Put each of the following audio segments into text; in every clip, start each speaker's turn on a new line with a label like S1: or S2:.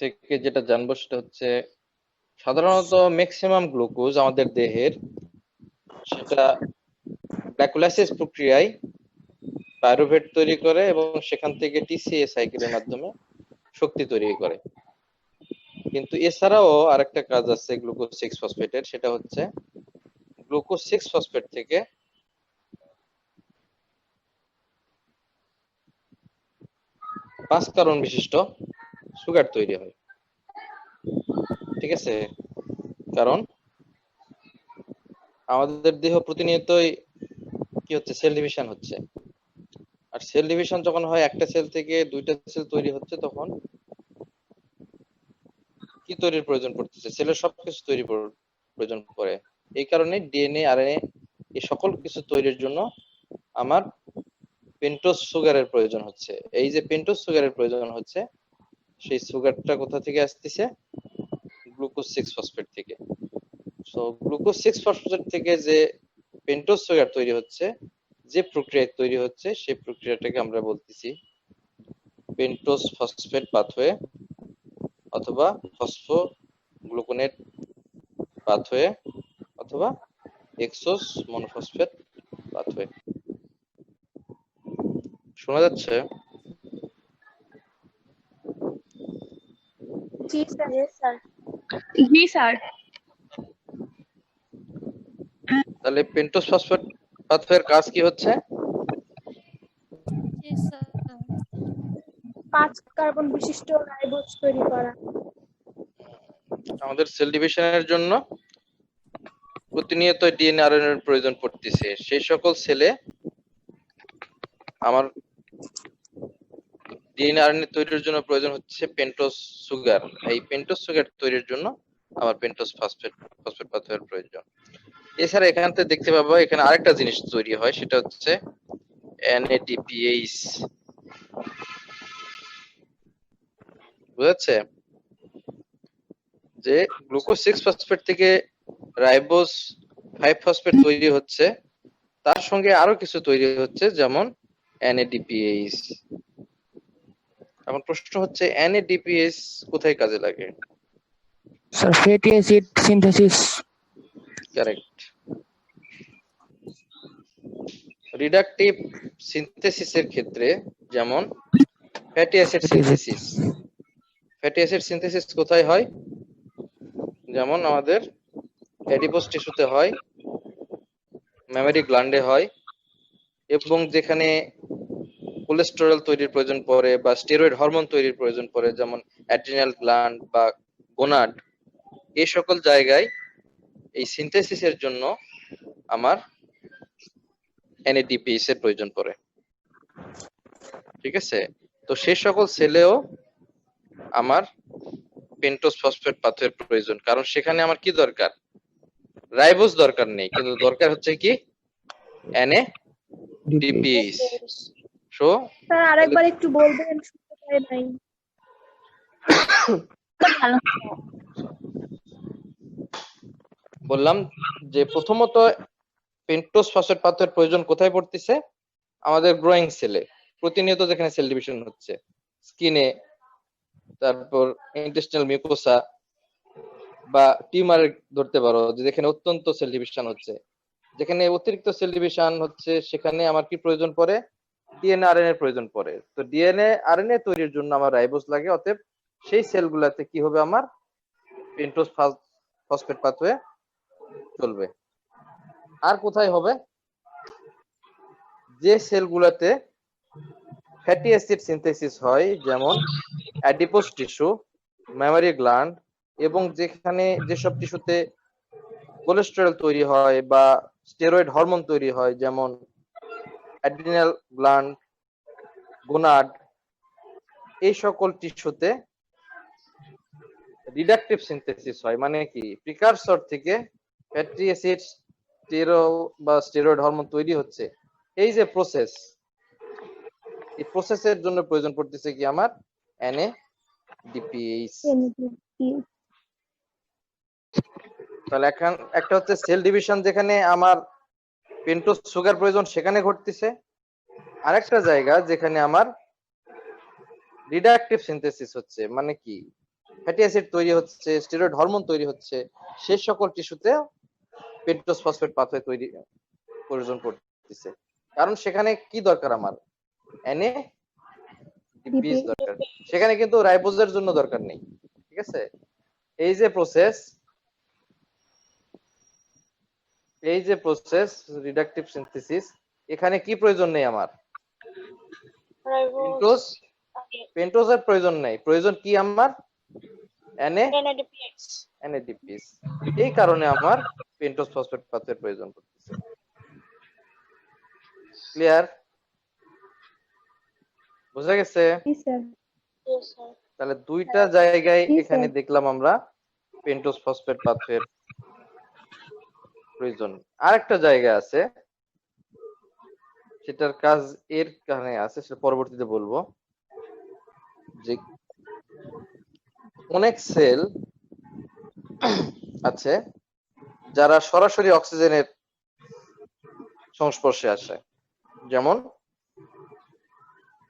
S1: থেকে যেটা জানবো সেটা হচ্ছে সাধারণত ম্যাক্সিমাম গ্লুকোজ আমাদের দেহের সেটা গ্লাইকোলাইসিস প্রক্রিয়ায় পাইরুভেট তৈরি করে এবং সেখান থেকে টিসিএ সাইকেলের মাধ্যমে শক্তি তৈরি করে। কিন্তু এছাড়াও আরেকটা কাজ আছে গ্লুকোজ 6 ফসফেটের, সেটা হচ্ছে গ্লুকোজ 6 ফসফেট থেকে 5 কার্বন বিশিষ্ট সুগার তৈরি হয়। ঠিক আছে, কারণ আমাদের দেহ প্রতিনিয়তই কি হচ্ছে, সেল ডিভিশন হচ্ছে। আর সেল ডিভিশন যখন হয়, একটা সেল থেকে দুইটা সেল তৈরি হচ্ছে, তখন কি তৈরির প্রয়োজন পড়তেছে? সেলের সবকিছু তৈরি প্রয়োজন পড়ে। এই কারণে ডিএনএ আরএনএ এই সকল কিছু তৈরির জন্য আমার পেন্টোজ সুগারের প্রয়োজন হচ্ছে। এই যে পেন্টোজ সুগারের প্রয়োজন হচ্ছে, সেই সুগারটা কোথা থেকে আসতেছে? গ্লুকোজ 6 ফসফেট থেকে। সো গ্লুকোজ 6 ফসফেট থেকে যে পেন্টোজ সুগার তৈরি হচ্ছে, যে প্রক্রিয়ায় তৈরি হচ্ছে, সেই প্রক্রিয়াটাকে আমরা বলতেছি পেন্টোজ ফসফেট পাথওয়ে অথবা ফসফোগ্লুকোনেট পাথওয়ে অথবা এক্সোস মনোফসফেট পাথওয়ে। শোনা যাচ্ছে?
S2: জি স্যার।
S3: জি স্যার।
S1: তাহলে পেন্টোজ ফসফেট পাথওয়ের কাজ কি হচ্ছে?
S2: 5 কার্বন বিশিষ্ট রাইবোজ তৈরি করা।
S1: আমাদের সেল ডিভিশনের জন্য প্রতিনিয়ত ডিএনএ আরএনএ এর প্রয়োজন পড়তেছে। সেই সকল সেলে আমার ডিএনএ আরএনএ তৈরির জন্য প্রয়োজন হচ্ছে পেন্টোজ সুগার। এই পেন্টোজ সুগার তৈরির জন্য আমার পেন্টোজ ফসফেট পাথওয়ের প্রয়োজন। এছাড়া এখান থেকে দেখতে পাবো এখানে আরেকটা জিনিস তৈরি হয়, সেটা হচ্ছে NADPH। বুঝাচ্ছে যে গ্লুকোজ 6 ফসফেট থেকে রাইবোজ 5 ফসফেট তৈরি হচ্ছে, তার সঙ্গে আরো কিছু তৈরি হচ্ছে, যেমন NADPH। এখন প্রশ্ন হচ্ছে NADPH কোথায় কাজে লাগে?
S4: Sir fatty acid synthesis.
S1: Correct. Reductive সিনথেসিসের ক্ষেত্রে, যেমন fatty acid synthesis. Fatty acid synthesis কোথায় হয়? যেমন আমাদের অ্যাডিপোজ টিস্যুতে হয়, মেমারি গ্ল্যান্ডে হয়, এবং যেখানে কোলেস্টেরল তৈরির প্রয়োজন পড়ে বা স্টেরয়েড হরমোন তৈরির প্রয়োজন পড়ে, যেমন অ্যাড্রিনাল গ্ল্যান্ড বা গোনাড, এই সকল জায়গায় এই সিনথেসিসের জন্য আমার NADPH এর প্রয়োজন পড়ে। ঠিক আছে, তো সেই সকল সেলেও আমার পেন্টোজ ফসফেট পাথওয়ের প্রয়োজন, কারণ সেখানে আমার কি দরকার? রাইবোজ দরকার নেই, কিন্তু দরকার হচ্ছে কি? NADPH। সো
S2: স্যার আরেকবার একটু বলবেন, শুনতে পাই নাই।
S1: বললাম যে প্রথমত পেন্টোজ ফসফেট পাথওয়ের প্রয়োজন কোথায় পড়তেছে? আমাদের গ্রোয়িং সেলে, প্রতিনিয়ত যেখানে সেল ডিভিশন হচ্ছে, স্কিনে, তারপর ইন্টেস্টিনাল মিউকোসা বা টিউমারে ধরতে পারো, যেখানে অত্যন্ত সেল ডিভিশন হচ্ছে। যেখানে অতিরিক্ত সেল ডিভিশন হচ্ছে, সেখানে আমার কি প্রয়োজন পড়ে? ডিএনএ আরএনএ এর প্রয়োজন পড়ে। তো ডিএনএ আরএনএ তৈরির জন্য আমার রাইবোজ লাগে, অতএব সেই সেলগুলোতে কি হবে? আমার পেন্টোজ ফসফেট পাথওয়ে চলবে। আর কোথায় হবে? যে সেলগুলোতে ফ্যাটি অ্যাসিড সিনথেসিস হয়, যেমন অ্যাডিপোজ টিস্যু, মেমারি গ্ল্যান্ড, এবং যেখানে যেসব টিস্যুতে কোলেস্টেরল তৈরি হয় বা স্টেরয়েড হরমোন তৈরি হয়, যেমন অ্যাড্রিনাল গ্ল্যান্ড, গোনাড, এই সকল টিস্যুতে রিডাকটিভ সিনথেসিস হয়। মানে কি? প্রিকারসর থেকে ফ্যাটি অ্যাসিড, স্টেরয়েড হরমোন তৈরি হচ্ছে, এই যে প্রসেস, এই প্রসেসের জন্য প্রয়োজন পড়তেছে কি? আমার NADPH। তাহলে এখন একটা হচ্ছে সেল ডিভিশন, যেখানে আমার পেন্টোজ সুগার প্রয়োজন, সেখানে ঘটতেছে। আরেকটা জায়গা যেখানে আমার রিডাকটিভ সিনথেসিস হচ্ছে। মানে কি? ফ্যাটি অ্যাসিড তৈরি হচ্ছে, স্টেরয়েড হরমোন তৈরি হচ্ছে, সেই সকল টিস্যুতে পেন্টোজ ফসফেট পাথওয়ে তৈরি প্রয়োজন পড়তেছে। কারণ সেখানে কি দরকার আমার, NADPase দরকার, সেখানে কিন্তু রাইবোজের জন্য দরকার নেই। ঠিক আছে, এই যে প্রসেস রিডাকটিভ সিনথেসিস, এখানে কি প্রয়োজন নেই আমার, পেন্টোজের প্রয়োজন নেই, প্রয়োজন কি আমার, NADPase। এই কারণে আমার পেন্টোজ ফসফেট পাথওয়ের প্রয়োজন পড়তেছে। ক্লিয়ার, বুঝা গেছে?
S2: জি স্যার।
S1: তাহলে দুইটা জায়গায়
S2: জি,
S1: এখানে
S2: স্যার।
S1: দেখলাম আমরা পেন্টোজ ফসফেট পাথওয়ের প্রয়োজন। আরেকটা জায়গা আছে, সেটার কাজ এর কারণে আছে, সেটা পরবর্তীতে বলবো। যে অনেক সেল আছে যারা সরাসরি অক্সিজেনের সংস্পর্শে আসে, যেমন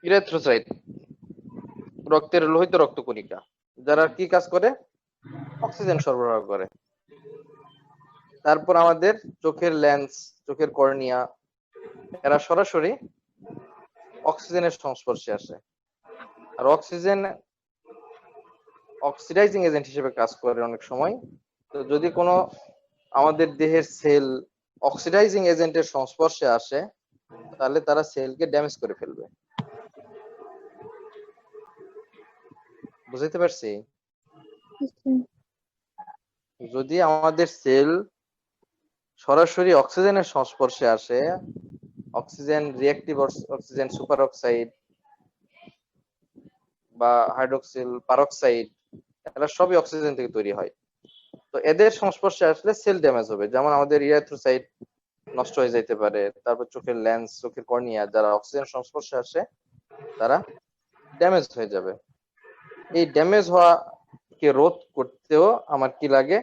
S1: ইরেথ্রোসাইট, রক্তের লোহিত রক্তকণিকা, যারা কি কাজ করে, অক্সিজেন সরবরাহ করে। তারপর আমাদের চোখের লেন্স, চোখের কর্নিয়া, এরা সরাসরি অক্সিজেনের সংস্পর্শে আসে। আর অক্সিজেন অক্সিডাইজিং এজেন্ট হিসেবে কাজ করে অনেক সময়। তো যদি কোনো আমাদের দেহের সেল অক্সিডাইজিং এজেন্টের সংস্পর্শে আসে, তাহলে তারা সেলকে ড্যামেজ করে ফেলবে। বুঝতে পারছি? যদি আমাদের সেল সরাসরি অক্সিজেনের সংস্পর্শে আসে, oxygen reactive oxygen super oxide বা হাইড্রোক্সিল পারক্সাইড, এরা সবই অক্সিজেন থেকে তৈরি হয়। তো এদের সংস্পর্শে আসলে সেল ড্যামেজ হবে, যেমন আমাদের ইরিথ্রোসাইট নষ্ট হয়ে যেতে পারে, তারপর চোখের লেন্স, চোখের কর্নিয়া, যারা অক্সিজেন সংস্পর্শে আসে তারা ড্যামেজ হয়ে যাবে। এই ড্যামেজ হওয়াকে রোধ করতেও আমার কি লাগে,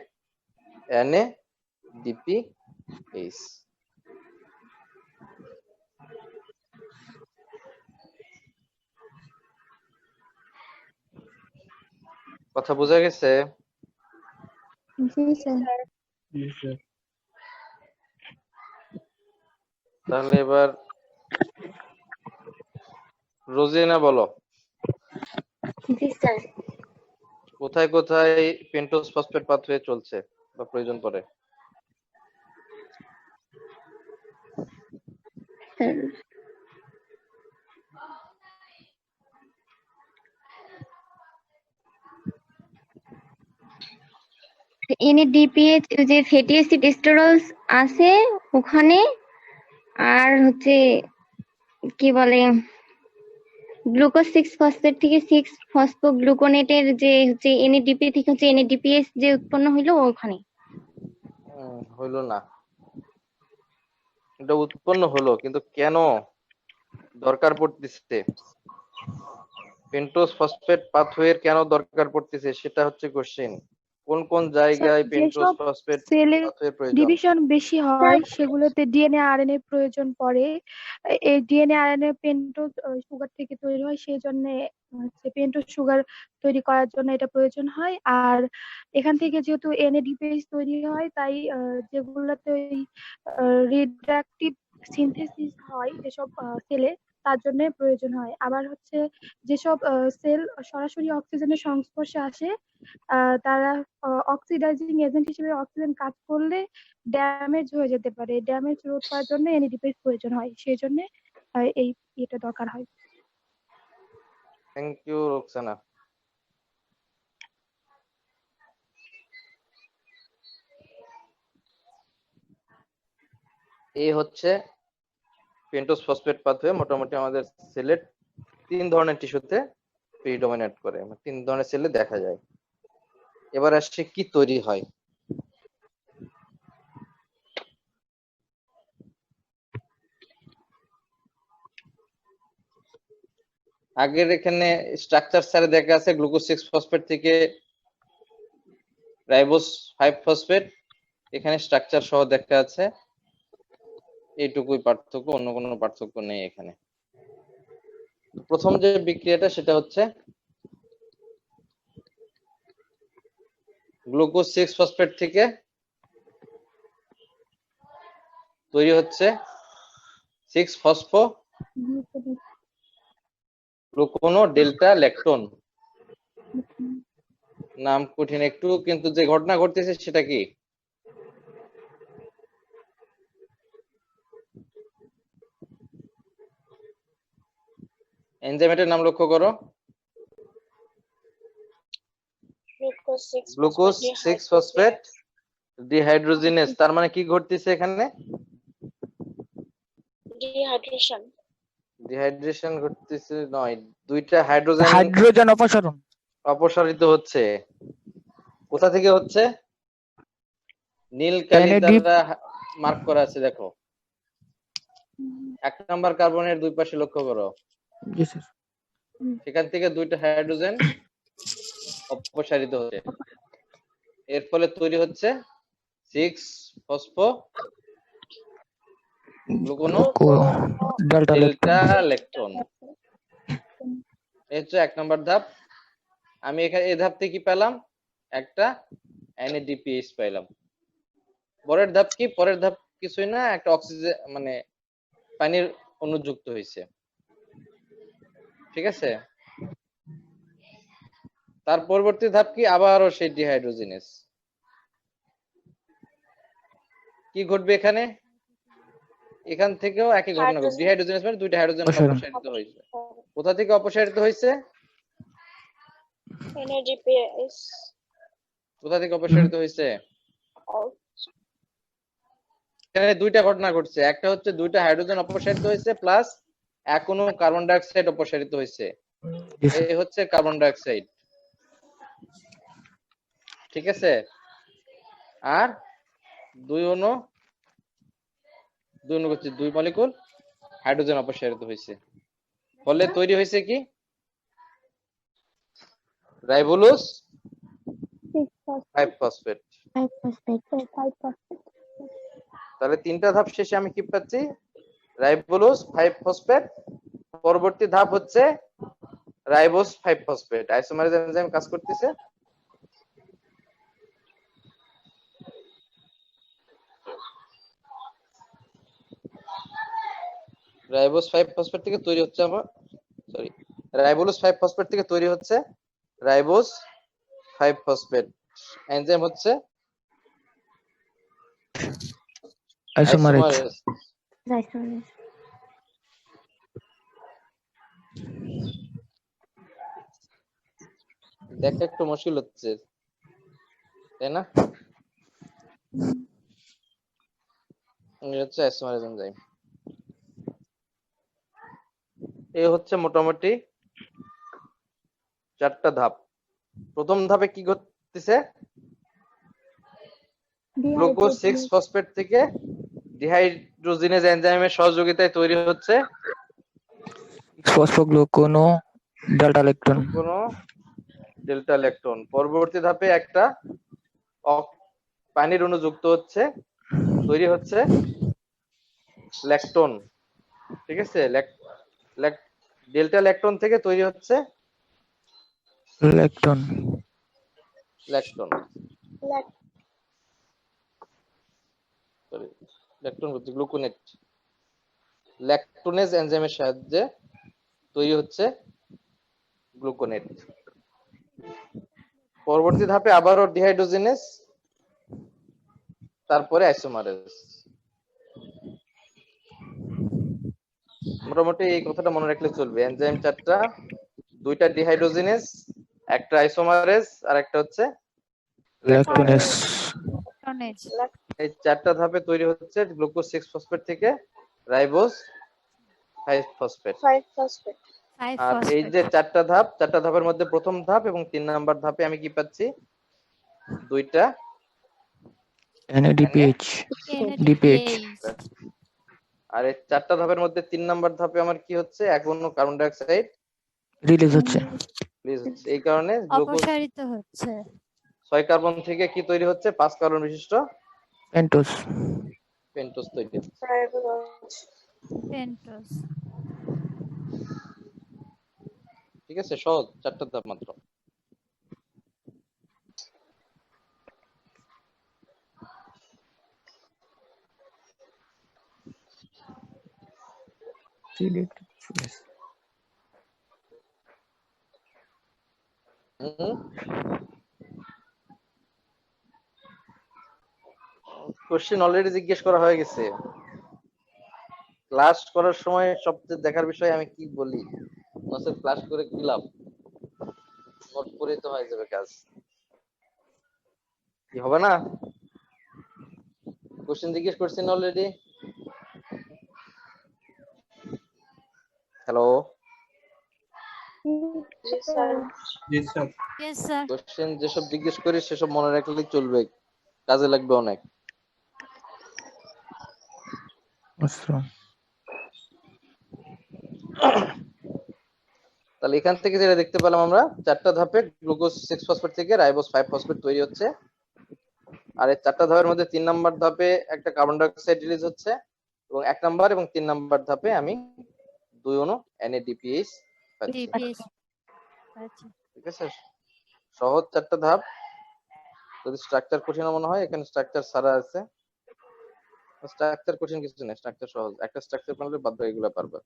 S1: NADPase। কথা বোঝা গেছে?
S2: জি স্যার।
S1: তাহলে এবার রোজিনা বলো,
S3: জি স্যার।
S1: কোথায় কোথায় পেন্টোজ ফসফেট পাথওয়ে চলছে বা প্রয়োজন পড়ে?
S3: NADPH যে ফ্যাটি অ্যাসিড স্টেরলস আছে ওখানে, আর হচ্ছে কি বলে গ্লুকোজ 6 ফসফেট থেকে 6 ফসফোগ্লুকোনেটের যে হচ্ছে NADP থেকে হচ্ছে NADPS যে উৎপন্ন হইলো ওখানে।
S1: হইলো না, এটা উৎপন্ন হলো, কিন্তু কেন দরকার পড়তেছে, পেন্টোজ ফসফেট পাথওয়ের কেন দরকার পড়তেছে, সেটা হচ্ছে কোশ্চেন। কোন কোন জায়গায় পেন্টোজ
S2: যেসব
S1: ফসফেট
S2: সেলের
S1: পাথওয়ের প্রয়োজন?
S2: ডিভিশন বেশি হয় সেগুলোতে ডিএনএ আরএনএ প্রয়োজন পড়ে। এই ডিএনএ আরএনএ পেন্টোজ সুগার থেকে তৈরি হয়, সেই জন্য হচ্ছে পেন্টোজ সুগার তৈরি করার জন্য এটা প্রয়োজন হয়। আর এখান থেকে যেহেতু NADPase তৈরি হয়, তাই যেগুলোতে ওই রিডাকটিভ সিনথেসিস হয় যেসব সেলে, তার জন্য প্রয়োজন হয়। আবার হচ্ছে যেসব সেল সরাসরি অক্সিজেনের সংস্পর্শে আসে, তারা অক্সিডাইজিং এজেন্ট হিসেবে অক্সিজেন কাজ করলে ড্যামেজ হয়ে যেতে পারে। ড্যামেজ রোধ করার জন্য NADPase প্রয়োজন হয়, সেই জন্য এই এটা দরকার হয়।
S1: Thank you Roksana. এই হচ্ছে পেন্টোজ ফসফেট পাথওয়ে মোটামুটি আমাদের সেলের 3 ধরনের টিস্যুতে প্রিডমিনেট করে, 3 ধরনের সেলে দেখা যায়। এবার আসছে কি তৈরি হয়। আগের এখানে স্ট্রাকচার স্যারে দেখা আছে গ্লুকোজ 6 ফসফেট থেকে রাইবোজ 5 ফসফেট, এখানে স্ট্রাকচার সহ দেখা আছে। এইটুকুই পার্থক্য, অন্য কোনো পার্থক্য নেই এখানে। প্রথম যে বিক্রিয়াটা সেটা হচ্ছে গ্লুকোজ 6 ফসফেট থেকে তৈরি হচ্ছে 6 ফসফো গ্লুকোনো ডেল্টা ল্যাকটোন। নাম কঠিন একটু, কিন্তু যে ঘটনা ঘটতেছে সেটা কি? এনজাইমের নাম লক্ষ্য করো। Glucose 6 phosphate dehydrogenase. তার মানে কি ঘটতেছে এখানে? ডিহাইড্রেশন ঘটতেছে নয়, দুইটা হাইড্রোজেন
S4: হাইড্রোজেন অপসারণ।
S1: অপসারিত হচ্ছে। কোথা থেকে হচ্ছে? নীল কালি
S4: NAD
S1: দ্বারা মার্ক করা আছে, দেখো 1 নাম্বার কার্বনের দুই পাশে লক্ষ্য করো।
S4: জি স্যার।
S1: সেখান থেকে দুইটা হাইড্রোজেন অপসারিত হচ্ছে, এর ফলে তৈরি হচ্ছে 6 ফসফো গ্লুকোনো
S4: ডেল্টা
S1: ডেল্টা
S4: ল্যাকটোন।
S1: ল্যাকটোন। এই হচ্ছে 1 নাম্বার ধাপ। আমি এখানে এই ধাপ থেকে কি পেলাম? একটা NADPH পাইলাম। পরের ধাপ কি? পরের ধাপ কিছুই না, একটা অক্সিজেন মানে পানির অণু যুক্ত হয়েছে, ঠিক আছে? তার পরবর্তী ধাপ কি? আবারও সেই ডিহাইড্রোজিনেস। কি ঘটবে এখানে? এখান থেকেও একই ঘটনা ঘটবে। ডিহাইড্রোজিনেস মানে দুইটা হাইড্রোজেন
S4: অপসারণ।
S1: অপসারিত হয়েছে। কোথা থেকে অপসারিত হয়েছে?
S5: NADPH
S1: কোথা থেকে অপসারিত হয়েছে? এখানে দুইটা ঘটনা ঘটছে। একটা হচ্ছে দুইটা হাইড্রোজেন অপসারিত হয়েছে, প্লাস এক অণু কার্বন ডাই অক্সাইড অপসারিত হয়েছে।
S4: জি স্যার।
S1: এই হচ্ছে কার্বন ডাই অক্সাইড, ঠিক আছে? আর দুই অণু হচ্ছে দুই মলিকুল হাইড্রোজেন অপসারিত হয়েছে, ফলে তৈরি হয়েছে কি? Ribulose 5 phosphate. তাহলে তিনটা ধাপ শেষে আমি কি পাচ্ছি? Ribulose 5 phosphate. পরবর্তী ধাপ হচ্ছে রাইবোজ 5 ফসফেট। আইসোমারেজ এনজাইম কাজ করতেছে। রাইবোজ 5 ফসফেট থেকে তৈরি হচ্ছে রাইবোলোজ 5 ফসফেট থেকে তৈরি হচ্ছে রাইবোজ 5 ফসফেট। এনজাইম হচ্ছে
S4: আইসোমারেজ।
S1: আইসোমারেজ। দেখা একটু মুশকিল হচ্ছে, তাই না? এই হচ্ছে আইসোমারেজ এনজাইম। এই হচ্ছে মোটামুটি 4টা ধাপ। প্রথম ধাপে কি ঘটতেছে? গ্লুকোজ 6 ফসফেট থেকে ডিহাইড্রোজিনেজ এনজাইমের সহযোগিতায় তৈরি হচ্ছে
S4: ফসফোগ্লুকোনো ডেল্টা ল্যাকটোন।
S1: কোনো ডেল্টা ল্যাকটোন। পরবর্তী ধাপে একটা পানির অণু যুক্ত হচ্ছে, তৈরি হচ্ছে ল্যাকটোন, ঠিক আছে? ডেল্টা ল্যাকটোন থেকে তৈরি হচ্ছে
S4: ল্যাকটোন।
S1: ল্যাকটোন হচ্ছে গ্লুকোনেট। ল্যাকটোনেজ এনজাইমের সাহায্যে তৈরি হচ্ছে গ্লুকোনেট। পরবর্তী ধাপে আবারও ডিহাইড্রোজিনেস, তারপরে আইসোমারেজ। মোটামুটি এই কথাটা মনে রাখলে চলবে। এনজাইম 4টা, 2টা ডিহাইড্রোজিনেস, একটা আইসোমারেজ, আর একটা হচ্ছে
S4: ল্যাকটোনেস।
S1: এই 4টা ধাপে তৈরি হচ্ছে গ্লুকোজ 6 ফসফেট থেকে রাইবোজ 5 ফসফেট। আর এই যে 4টা ধাপ, 4টা ধাপের মধ্যে প্রথম ধাপ এবং 3 নাম্বার ধাপে আমি কি পাচ্ছি? 2টা
S4: NADPH DPH।
S1: আর এই 4টা ধাপের মধ্যে 3 নাম্বার ধাপে আমার কি হচ্ছে? এক অণু কার্বন ডাই অক্সাইড
S4: রিলিজ হচ্ছে।
S1: এই কারণে গ্লুকোজ
S6: অপসারিত হচ্ছে।
S1: 6 কার্বন থেকে কি তৈরি হচ্ছে? 5 কার্বন বিশিষ্ট
S4: পেন্টোজ।
S1: পেন্টোজ তৈরি হচ্ছে।
S6: পেন্টোজ।
S1: ঠিক আছে, সহজ, 4টা ধাপ মাত্র। কোশ্চেন অলরেডি জিজ্ঞেস করা হয়ে গেছে। ক্লাস করার সময় সবচেয়ে দেখার বিষয় আমি কি বলি, নসে ক্লাস করে কি লাভ, নোট করে তো হয়ে যাবে কাজ, কি হবে না? কোশ্চেন জিজ্ঞেস করছেন অলরেডি? হ্যালো,
S5: জি স্যার।
S1: কোশ্চেন যেসব জিজ্ঞেস করি সেসব মনে রাখলেই চলবে, কাজে লাগবে অনেক।
S4: আচ্ছা,
S1: তাহলে এখান থেকে যেটা দেখতে পেলাম আমরা, 4টা ধাপে গ্লুকোজ 6 ফসফেট থেকে রাইবোজ 5 ফসফেট তৈরি হচ্ছে। আর এই 4টা ধাপের মধ্যে 3 নাম্বার ধাপে একটা কার্বন ডাই অক্সাইড রিলিজ হচ্ছে, এবং 1 নাম্বার এবং 3 নাম্বার ধাপে আমি 2 অণু NADPH পাচ্ছি। ঠিক আছে, সহজ 4টা ধাপ। যদি স্ট্রাকচার কঠিন মনে হয়, এখানে স্ট্রাকচার সারা আছে। স্ট্রাকচার কঠিন কিছু না, স্ট্রাকচার সহজ, একটা স্ট্রাকচার পারলে বাদ বাকিগুলো পারবে।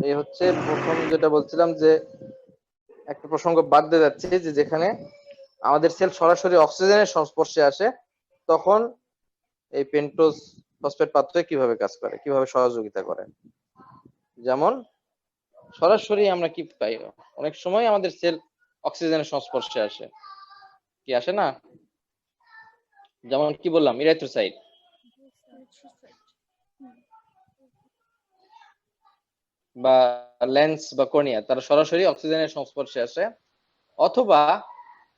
S1: এই হচ্ছে প্রথম যেটা বলছিলাম, যে একটা প্রসঙ্গ বাদ দিয়ে যাচ্ছে, যে যেখানে আমাদের সেল সরাসরি অক্সিজেনের সংস্পর্শে আসে, তখন এই পেন্টোজ ফসফেট পাথওয়ে কিভাবে কাজ করে, কিভাবে সহযোগিতা করে। যেমন সরাসরি আমরা কি পাই, অনেক সময় আমাদের সেল অক্সিজেনের সংস্পর্শে আসে, কি আসে না? যেমন কি বললাম, ইরাইথ্রোসাইট বা লেন্স বা কর্নিয়া, তারা সরাসরি অক্সিজেনের সংস্পর্শে আসে। অথবা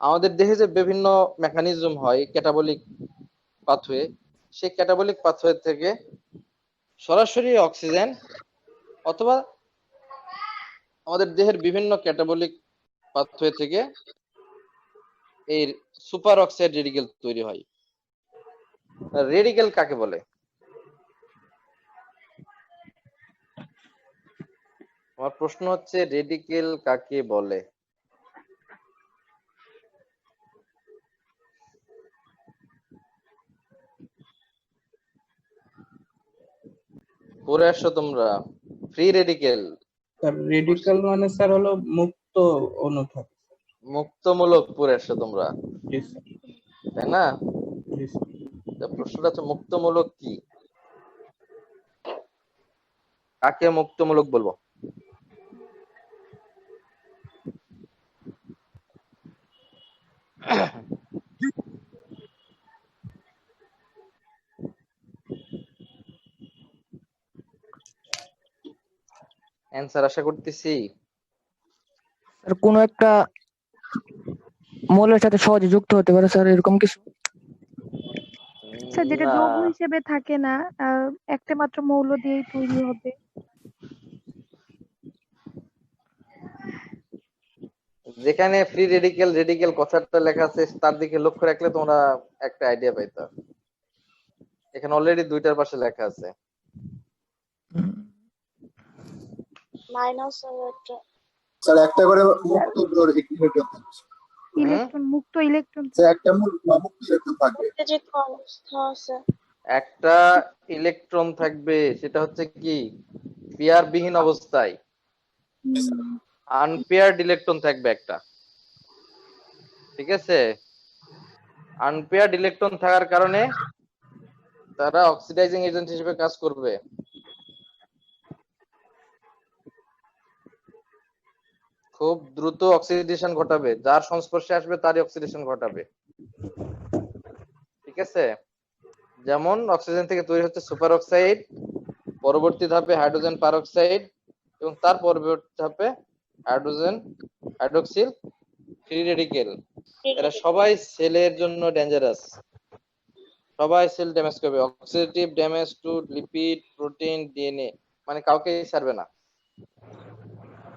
S1: আমাদের দেহে যে বিভিন্ন মেকানিজম হয় ক্যাটাবলিক পাথওয়ে, সেই ক্যাটাবলিক পাথওয়ে থেকে সরাসরি অক্সিজেন, অথবা আমাদের দেহের বিভিন্ন ক্যাটাবলিক পাথওয়ে থেকে এই সুপার অক্সাইড রেডিকেল তৈরি হয়। রেডিকেল কাকে বলে? আমার প্রশ্ন হচ্ছে, রেডিকেল কাকে বলে? পড়ে আসছো তোমরা? ফ্রি রেডিকেল,
S5: স্যার রেডিকাল মানে স্যার হলো মুক্ত অণু থাকে।
S1: মুক্তমূলক পড়ে আসছো তোমরা,
S5: জি স্যার।
S1: তাই না?
S5: জি স্যার।
S1: তা প্রশ্নটা হচ্ছে মুক্তমূলক কি, কাকে মুক্তমূলক বলবো? অ্যান্সার আশা করতেছি।
S4: স্যার কোনো একটা মৌলের সাথে সহজে যুক্ত হতে পারে স্যার, এরকম কিছু?
S2: স্যার যেটা
S1: না,
S2: যৌগ হিসেবে থাকে না, একটা মাত্র মৌল দিয়েই তৈরি হবে।
S1: যেখানে ফ্রি রেডিকেল রেডিকেল কথাটা লেখা আছে তার দিকে লক্ষ্য রাখলে তোমরা একটা আইডিয়া পাইতা। এখানে অলরেডি দুইটার পাশে লেখা আছে।
S6: স্যার একটা করে মুক্ত ইলেকট্রন থাকবে।
S2: ইলেকট্রন, মুক্ত ইলেকট্রন।
S6: স্যার একটা মুক্ত ইলেকট্রন থাকবে।
S1: একটা ইলেকট্রন থাকবে, সেটা হচ্ছে কি পেয়ার বিহীন অবস্থায়। আনপেয়ার্ড ইলেকট্রন থাকবে একটা, ঠিক আছে? আনপেয়ার্ড ইলেকট্রন থাকার কারণে তারা অক্সিডাইজিং এজেন্ট হিসেবে কাজ করবে। খুব দ্রুত অক্সিডেশন ঘটাবে, যার সংস্পর্শে আসবে তারই অক্সিডেশন ঘটাবে। ঠিক আছে, যেমন অক্সিজেন থেকে তৈরি হচ্ছে সুপার অক্সাইড, পরবর্তী ধাপে হাইড্রোজেন পারঅক্সাইড, এবং তার পরবর্তী ধাপে হাইড্রোজেন হাইড্রোক্সিল ফ্রি রেডিকেল। এরা সবাই সেলের জন্য ডেঞ্জারাস, সবাই সেল ড্যামেজ করবে। Oxidative damage to lipid, protein, DNA, মানে কাউকেই ছাড়বে না।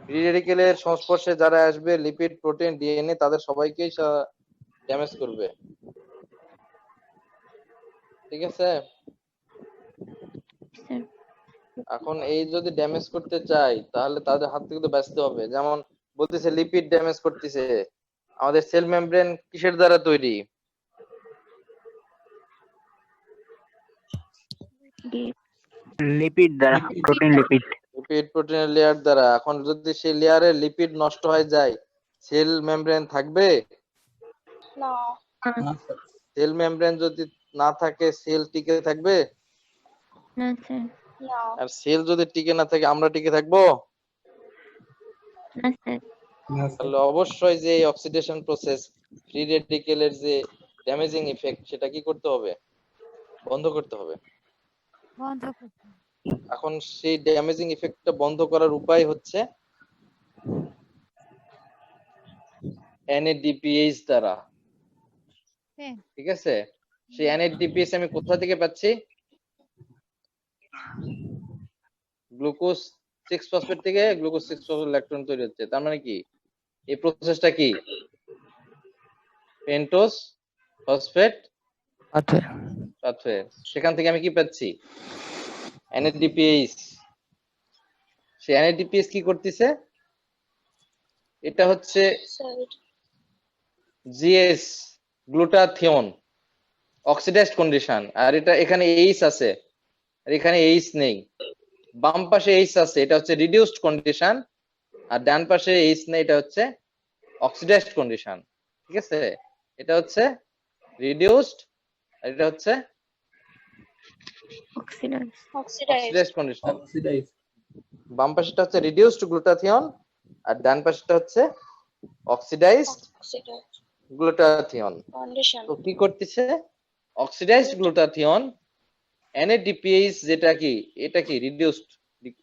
S1: ফ্রি রেডিকেলের সংস্পর্শে যারা আসবে, লিপিড, প্রোটিন, ডিএনএ, তাদের সবাইকেই ড্যামেজ করবে। ঠিক আছে, এখন এই যদি ড্যামেজ করতে চাই তাহলে তাদের হাত থেকে তো বাঁচতে হবে। যেমন বলতেছে লিপিড ড্যামেজ করতেছে, আমাদের সেল মেমব্রেন কিসের দ্বারা তৈরি?
S7: লিপিড দ্বারা, প্রোটিন লিপিড।
S1: লিপিড প্রোটিনের লেয়ার দ্বারা। এখন যদি সেই লেয়ারে লিপিড নষ্ট হয়ে যায়, সেল মেমব্রেন থাকবে?
S5: না স্যার।
S1: সেল মেমব্রেন যদি না থাকে, সেল টিকে থাকবে?
S3: না স্যার।
S1: আর সেল যদি টিকে না থাকে, আমরা টিকে থাকবো?
S3: না স্যার।
S5: না স্যার।
S1: তাহলে অবশ্যই যে অক্সিডেশন প্রসেস, ফ্রি রেডিকেলের যে ড্যামেজিং ইফেক্ট, সেটা কি করতে হবে? বন্ধ করতে হবে। এখন সেই ড্যামেজিং ইফেক্টটা বন্ধ করার উপায় হচ্ছে NADPH দ্বারা। ঠিক আছে? সেই NADPH আমি কোথা থেকে পাচ্ছি? গ্লুকোজ 6 ফসফেট থেকে গ্লুকোজ 6 ফসফেট ইলেকট্রন তৈরি হচ্ছে। তার মানে কি এই প্রসেসটা কি? পেন্টোজ ফসফেট
S4: আচ্ছা
S1: পাথওয়ে। সেখান থেকে আমি কি পাচ্ছি? NADPH। সেই NADPH কি করতেছে? এটা হচ্ছে GS গ্লুটাথিয়ন অক্সিডাইজড কন্ডিশন। আর এটা এখানে H আছে আর এখানে H নেই। বাম পাশে H আছে, এটা হচ্ছে রিডিউসড কন্ডিশন। আর ডান পাশে H নেই, এটা হচ্ছে অক্সিডাইজড কন্ডিশন। ঠিক আছে? এটা হচ্ছে রিডিউসড আর এটা হচ্ছে অক্সিডাইজড কন্ডিশন।
S5: অক্সিডাইজ।
S1: বাম পাশেটা হচ্ছে রিডিউসড গ্লুটাথিয়ন আর ডান পাশেটা হচ্ছে অক্সিডাইজড গ্লুটাথিয়ন। তো কি করতেছে? অক্সিডাইজড গ্লুটাথিয়ন NADPH যেটা কি, এটা কি রিডিউসড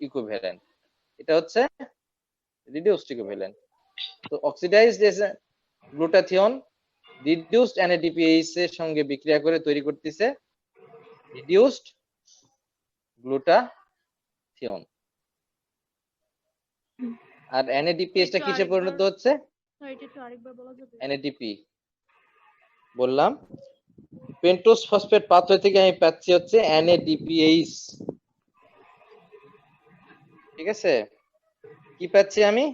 S1: ইকুইভ্যালেন্ট, এটা হচ্ছে রিডিউসড ইকুইভ্যালেন্ট। তো অক্সিডাইজড গ্লুটাথিয়ন রিডিউসড NADPH এর সঙ্গে বিক্রিয়া করে তৈরি করতেছে রিডিউসড গ্লুটাথিয়ন। আর NADPH টা কিসে পরিণত হচ্ছে? NADP বললাম পেন্টোজ ফসফেট পাথওয়ে থেকে আমি পাচ্ছি হচ্ছে NADPH। ঠিক আছে? কি পাচ্ছি আমি?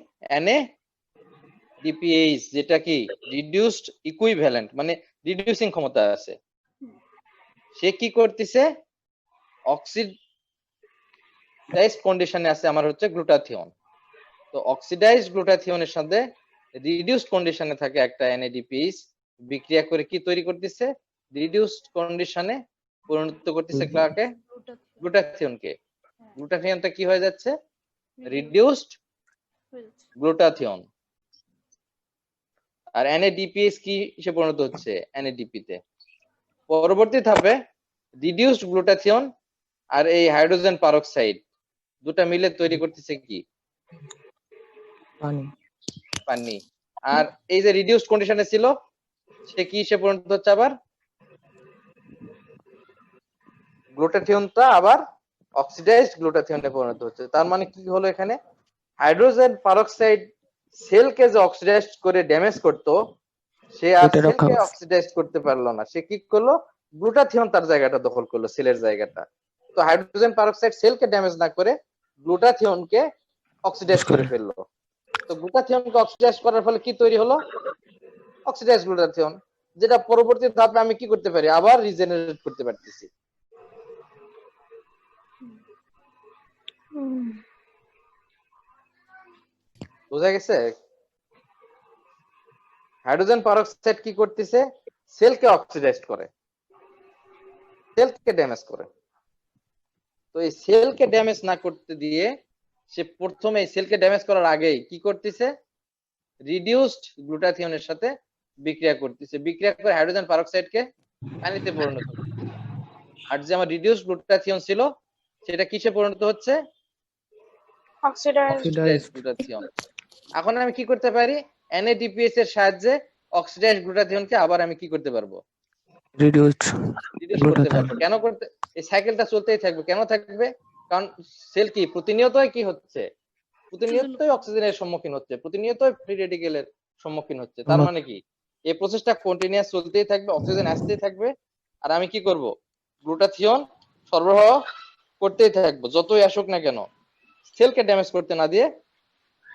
S1: NADPH, যেটা কি রিডিউসড ইকুইভ্যালেন্ট, মানে রিডিউসিং ক্ষমতা আছে। সে কি করতেছে? অক্সিডাইজড কন্ডিশনে আছে আমার হচ্ছে গ্লুটাথিয়ন। তো অক্সিডাইজড গ্লুটাথিয়নের সাথে রিডিউসড কন্ডিশনে থাকে একটা NADPH, বিক্রিয়া করে কি তৈরি করতেছে? রিডিউসড কন্ডিশনে পরিণত করতেছে কাকে? গ্লুটাথিয়নকে। গ্লুটাথিয়নটা কি হয়ে যাচ্ছে? Reduced glutathione. আর NADPH কি হিসেবে পরিণত হচ্ছে? NADP তে। পরবর্তী ধাপে রিডিউসড গ্লুটাথিয়ন আর এই হাইড্রোজেন পারক্সাইড দুটা মিলে তৈরি করতেছে কি?
S4: পানি।
S1: পানি। আর এই যে রিডিউসড কন্ডিশনে ছিল, সে কি হিসেবে পরিণত হচ্ছে? আবার গ্লুটাথিয়নটা আবার অক্সিডাইজড গ্লুটাথিয়নে পরিণত হচ্ছে। তার মানে কি হলো এখানে? হাইড্রোজেন পারক্সাইড সেলকে যে অক্সিডাইজ করে ড্যামেজ করতো, সে আর
S4: এটা রক্ষা
S1: সেলকে
S4: করছে।
S1: অক্সিডাইজ করতে পারলো না। সে কি করলো? গ্লুটাথিয়ন তার জায়গাটা দখল করলো, সেলের জায়গাটা। তো হাইড্রোজেন পারক্সাইড সেলকে ড্যামেজ না করে গ্লুটাথিয়নকে অক্সিডাইজ করে ফেললো। তো গ্লুটাথিয়নকে অক্সিডাইজ করার ফলে কি তৈরি হলো? অক্সিডাইজ গ্লুটাথিয়ন, যেটা পরবর্তী ধাপে আমি কি করতে পারি? আবার রিজেনারেট করতে পারতেছি। বোঝা গেছে? হাইড্রোজেন পারক্সাইড কি করতেছে? সেলকে অক্সিডাইজ করে, সেলকে ড্যামেজ করে। তো এই সেলকে ড্যামেজ না করতে দিয়ে সে প্রথমে সেলকে ড্যামেজ করার আগেই কি করতেছে? রিডিউসড গ্লুটাথিয়নের সাথে বিক্রিয়া করতেছে, বিক্রিয়া করে হাইড্রোজেন পারক্সাইডকে পানিতে পরিণত করতেছে। আর যে আমার রিডিউসড গ্লুটাথিয়ন ছিল, সেটা কিসে পরিণত হচ্ছে? Oxidised glutathione. এখন আমি কি করতে পারি? NADPH এর সাহায্যে অক্সিডাইজড গ্লুটাথিয়নকে আবার আমি কি করতে পারবো?
S4: রিডিউসড
S1: রিডিউস করতে পারবো। কেন করতে? এই সাইকেলটা চলতেই থাকবে। কেন থাকবে? কারণ সেল কি প্রতিনিয়তই কি হচ্ছে? প্রতিনিয়তই অক্সিজেনের সম্মুখীন হচ্ছে, প্রতিনিয়তই ফ্রি রেডিকেলের সম্মুখীন হচ্ছে। তার মানে কি এই প্রসেসটা কন্টিনিউয়াস চলতেই থাকবে, অক্সিজেন আসতেই থাকবে। আর আমি কি করব? গ্লুটাথিয়ন সরবরাহ করতেই থাকবো, যতই আসুক না কেন। সেলকে ড্যামেজ করতে না দিয়ে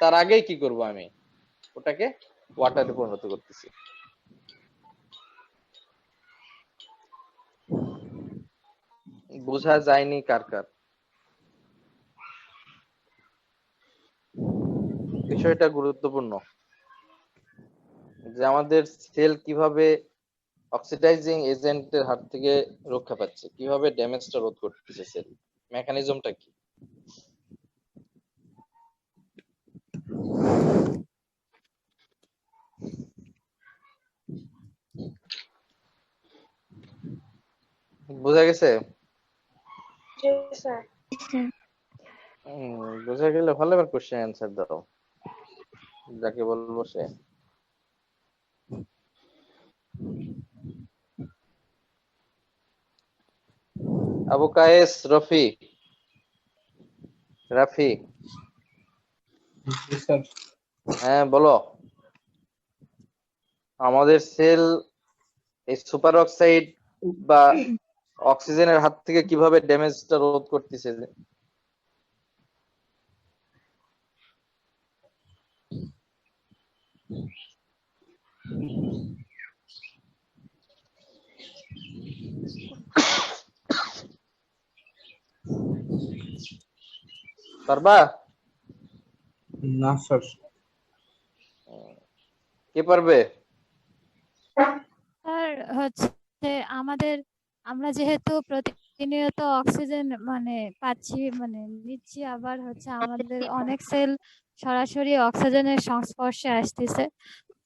S1: তার আগেই কি করব? আমি ওটাকে ওয়াটারে পরিণত করতেছি। বোঝা যায়নি কার কার? বিষয়টা গুরুত্বপূর্ণ যে আমাদের সেল কিভাবে অক্সিডাইজিং এজেন্টের হাত থেকে রক্ষা পাচ্ছে, কিভাবে ড্যামেজটা রোধ করতেছে সেল, মেকানিজমটা কি? বোঝা গেছে? বোঝা গেলে ভালো, এবার কোশ্চেন অ্যান্সার দাও, যাকে বলবো সে। আবু কায়েস, রাফি,
S5: জি স্যার।
S1: হ্যাঁ বলো। আমাদের সেল এই সুপার অক্সাইড বা অক্সিজেনের হাত থেকে কিভাবে ড্যামেজটা রোধ করতেছে? পারবা?
S5: না স্যার।
S1: কে পারবে?
S8: স্যার হচ্ছে আমাদের আমরা যেহেতু প্রতিনিয়ত অক্সিজেন পাচ্ছি নিচ্ছি, আবার হচ্ছে আমাদের অনেক সেল সরাসরি অক্সিজেনের সংস্পর্শে আসতেছে।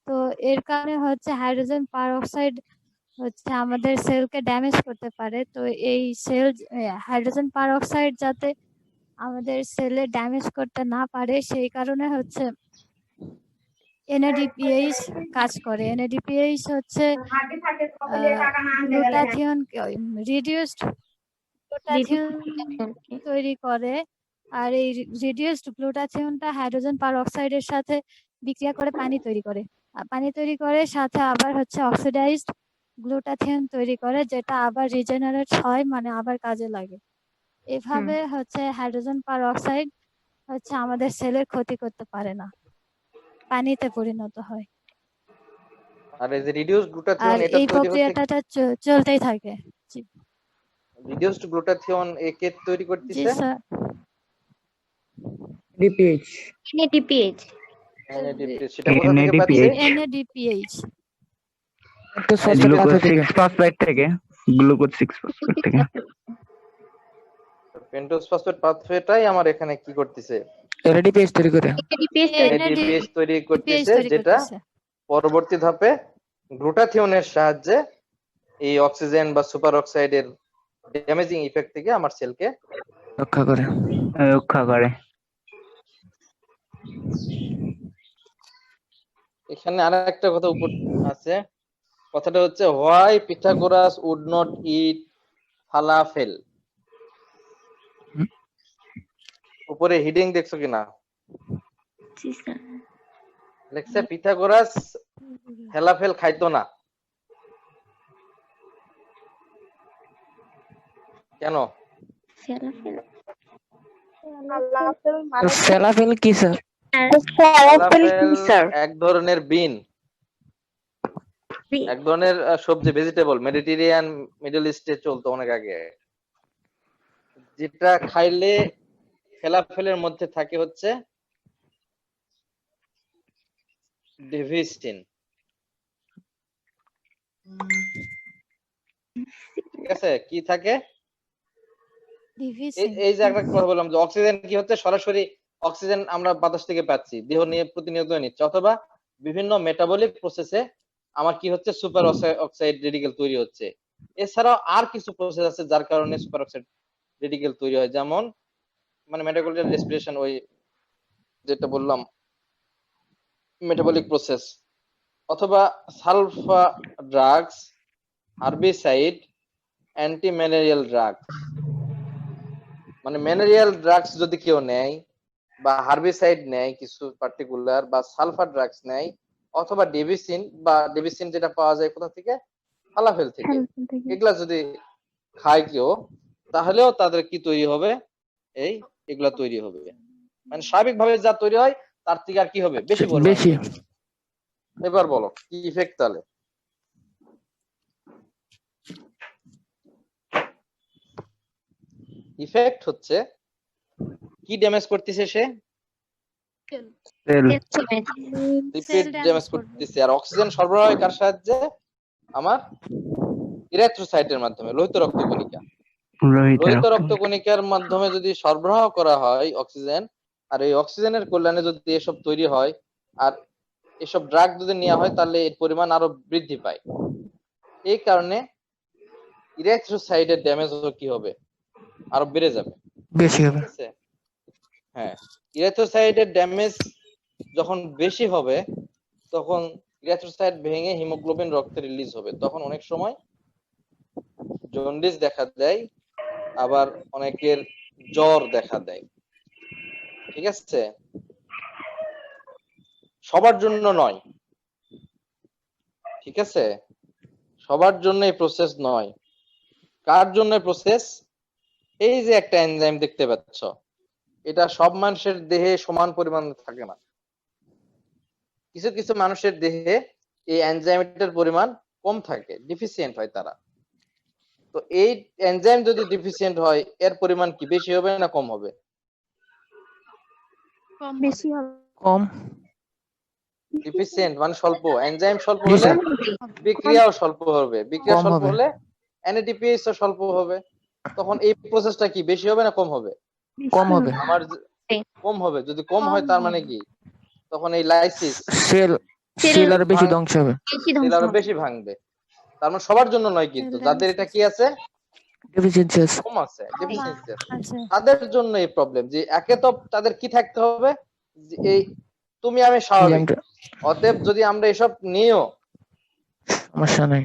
S8: তো এর কারণে হচ্ছে হাইড্রোজেন পারঅক্সাইড হচ্ছে আমাদের সেলকে ড্যামেজ করতে পারে। তো এই হাইড্রোজেন পারঅক্সাইড যাতে আমাদের সেলে ড্যামেজ করতে না পারে, সেই কারণে হচ্ছে NADPH কাজ করে। NADPH হচ্ছে গ্লুটাথিয়ন রিডিউসড গ্লুটাথিয়ন তৈরি করে, আর এই রিডিউসড গ্লুটাথিয়নটা হাইড্রোজেন পারঅক্সাইডের সাথে বিক্রিয়া করে পানি তৈরি করে। আর পানি তৈরি করে সাথে আবার হচ্ছে অক্সিডাইজড গ্লুটাথিয়ন তৈরি করে, যেটা আবার রিজেনারেট হয়, আবার কাজে লাগে। এভাবে হচ্ছে হাইড্রোজেন পারঅক্সাইড হচ্ছে আমাদের সেলের ক্ষতি করতে পারে না, পানিতে পরিণত হয়।
S1: আর এই যে রিডিউসড
S8: আর
S1: গ্লুটাথিয়ন, এটা
S8: এই
S1: তৈরি হচ্ছে,
S8: প্রক্রিয়াটা চলতেই থাকে। জি
S1: রিডিউসড গ্লুটাথিয়ন কে তৈরি
S8: জি
S1: করতেছে?
S8: স্যার।
S5: ডিপিএইচ।
S3: NADPH
S1: NADPH, সেটা কোথা থেকে পাচ্ছে?
S8: NADPH
S7: গ্লুকোজ 6 ফসফেট থেকে, গ্লুকোজ 6 ফসফেট থেকে।
S1: পেন্টোজ ফসফেট পাথওয়েটাই আমার এখানে কি করতেছে?
S4: NADPH তৈরি করে।
S1: NADPH তৈরি করতেছে, যেটা পরবর্তী ধাপে গ্লুটাথিয়নের সাহায্যে এই অক্সিজেন বা সুপার অক্সাইডের ড্যামেজিং ইফেক্ট থেকে আমার সেলকে
S4: রক্ষা করে।
S1: এখানে আর একটা কথা উপর আছে, কথাটা হচ্ছে why Pythagoras would not eat falafel. উপরে হিডিং দেখছো কিনা?
S3: জি স্যার।
S1: লেখছে পিথাগোরাস ফালাফেল খাইতো না। কেন?
S4: ফেলাফেল কি স্যার?
S1: ফালাফেল এক ধরনের বিন, এক ধরনের সবজি, ভেজিটেবল, মেডিটেরিয়ান মিডল ইস্টে চলতো অনেক আগে, যেটা খাইলে ফেলাফেলের মধ্যে থাকে হচ্ছে ডেভিস্টিন। ঠিক আছে, কি থাকে? এই যে একটা কথা বললাম যে অক্সিজেন কি হচ্ছে, সরাসরি অক্সিজেন আমরা বাতাস থেকে পাচ্ছি, দেহ নিয়ে প্রতিনিয়ত নিচ্ছে, অথবা বিভিন্ন মেটাবলিক প্রসেসে আমার কি হচ্ছে, সুপার অক্সাইড রেডিকেল তৈরি হচ্ছে। এছাড়াও আর কিছু প্রসেস আছে যার কারণে সুপার অক্সাইড রেডিকেল তৈরি হয়, যেমন মেটাবলিক রেসপিরেশন, ওই যেটা বললাম মেটাবলিক প্রসেস, অথবা sulpha drugs, herbicide, anti malarial drugs. Malarial drugs যদি কেউ নেয়, বা হার্বিসাইড নেয় কিছু পার্টিকুলার, বা সালফার ড্রাগস নেয়, অথবা ডেভিসিন যেটা পাওয়া যায় কোথা থেকে? ফালাফেল থেকে। এগুলা যদি খায় কেউ, তাহলেও তাদের কি তৈরি হবে? এগুলা তৈরি হবে। স্বাভাবিকভাবে যা তৈরি হয় তার থেকে আর কি হবে? বেশি
S4: বেশি।
S1: এবার বলো কি ইফেক্ট তাহলে? ইফেক্ট হচ্ছে কি ড্যামেজ করতেছে সে?
S7: সেল
S1: লিপিড
S8: damage
S1: ড্যামেজ
S8: করবে।
S1: করতেছে। আর অক্সিজেন সরবরাহ হয় কার সাহায্যে? আমার ইরিথ্রোসাইটের মাধ্যমে, লোহিত রক্তকণিকা।
S7: লোহিত
S1: লোহিত
S7: রক্ত
S1: রক্তকণিকার মাধ্যমে যদি সরবরাহ করা হয় অক্সিজেন, আর এই অক্সিজেনের কল্যাণে যদি এসব তৈরি হয় আর এসব ড্রাগ যদি নেওয়া হয়, তাহলে এর পরিমাণ আরো বৃদ্ধি পায়। এই কারণে ইরিথ্রোসাইটের ড্যামেজ কি হবে? আরো বেড়ে যাবে।
S4: বেশি হবে।
S1: ঠিক আছে? হ্যাঁ, ইরিথ্রোসাইটের ড্যামেজ যখন বেশি হবে তখন ইরিথ্রোসাইট ভেঙে হিমোগ্লোবিন রক্তে রিলিজ হবে। তখন অনেক সময় জন্ডিস দেখা দেয়, আবার অনেকের জ্বর দেখা দেয়। ঠিক আছে? সবার জন্য নয়, ঠিক আছে? সবার জন্য এই প্রসেস নয়। কার জন্য প্রসেস? এই যে একটা এনজাইম দেখতে পাচ্ছ, এটা সব মানুষের দেহে সমান পরিমাণে থাকে না। কিছু কিছু মানুষের দেহে এই এনজাইমটার পরিমাণ কম থাকে, ডিফিসিয়েন্ট হয় তারা। তো এই এনজাইম যদি ডিফিসিয়েন্ট হয়, এর পরিমাণ কি বেশি হবে না কম হবে?
S2: বেশি হবে।
S4: কম।
S1: ডিফিসিয়েন্ট মানে স্বল্প, এনজাইম স্বল্প
S4: জি
S1: হলে
S4: স্যার।
S1: বিক্রিয়াও স্বল্প হবে, বিক্রিয়া
S4: কম
S1: স্বল্প
S4: হবে।
S1: হলে এনএডিপিএস ও স্বল্প হবে। তখন এই প্রসেসটা কি বেশি হবে না কম হবে?
S4: কম হবে।
S1: আমার কম হবে। যদি কম হয় তার মানে কি? তখন এই লাইসিস
S4: সেল সেল আর বেশি ধ্বংস হবে।
S3: বেশি
S1: সেল
S3: ধ্বংস
S1: আরো
S3: হবে।
S1: বেশি ভাঙবে। তার মানে সবার জন্য নয়, কিন্তু যাদের এটা কি আছে,
S4: ডেফিসিয়েন্সি আছে।
S1: কম আছে, ডেফিসিয়েন্সি আছে,
S8: আচ্ছা
S1: তাদের জন্য এই প্রবলেম। যে একে তো তাদের কি থাকতে হবে, যে এই তুমি আমি স্বাভাবিক,
S4: এনজাইমটা
S1: অতএব যদি আমরা এসব নিয়েও
S4: সমস্যা নাই।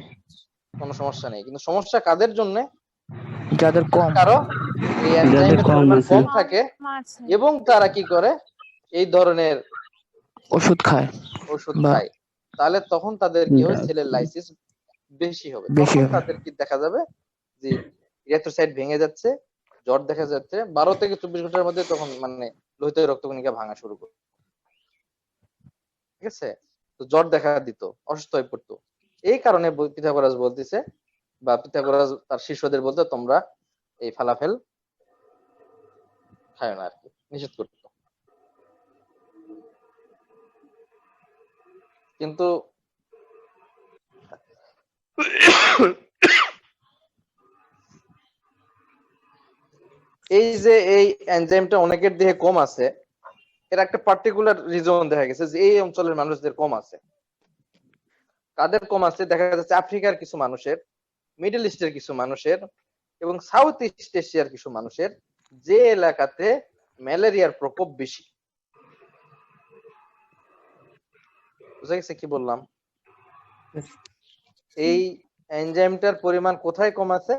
S1: কোনো সমস্যা নেই। কিন্তু সমস্যা কাদের জন্য?
S4: যাদের কম।
S1: কারো এই এনজাইমের
S7: কম
S1: পরিমাণ
S7: আছে।
S1: কম থাকে
S8: আছে
S1: এবং তারা কি করে এই ধরনের
S4: ওষুধ খায়।
S1: ওষুধ
S4: বা-
S1: খায়, তাহলে তখন তাদের কি হয়, সেলের লাইসিস বেশি হবে।
S4: বেশি
S1: তখন
S4: হবে।
S1: তাদের কি দেখা যাবে যে ইরিথ্রোসাইট ভেঙে যাচ্ছে, জ্বর দেখা যাচ্ছে, 12 থেকে 24 ঘন্টার মধ্যে তখন মানে লোহিত রক্তকণিকা ভাঙা শুরু করে। ঠিক আছে? তো জ্বর দেখা দিত, অসুস্থ হয়ে পড়তো। এই কারণে পিথাগোরাস বলতেছে, বা পিথাগোরাস তার শিষ্যদের বলতে, তোমরা এই ফালাফেল খায় না আর কি, নিষেধ করতো। কিন্তু এই যে এই এনজাইমটা অনেকের দেহে কম আছে, এর একটা পার্টিকুলার রিজন দেখা গেছে যে এই অঞ্চলের মানুষদের কম আছে। কাদের কম আছে? দেখা যাচ্ছে আফ্রিকার কিছু মানুষের, মিডল ইস্টের কিছু মানুষের এবং সাউথ ইস্ট এশিয়ার কিছু মানুষের, যে এলাকাতে ম্যালেরিয়ার প্রকোপ বেশি। বুঝা গেছে কি বললাম? এই এনজাইমটার পরিমাণ কোথায় কম আছে?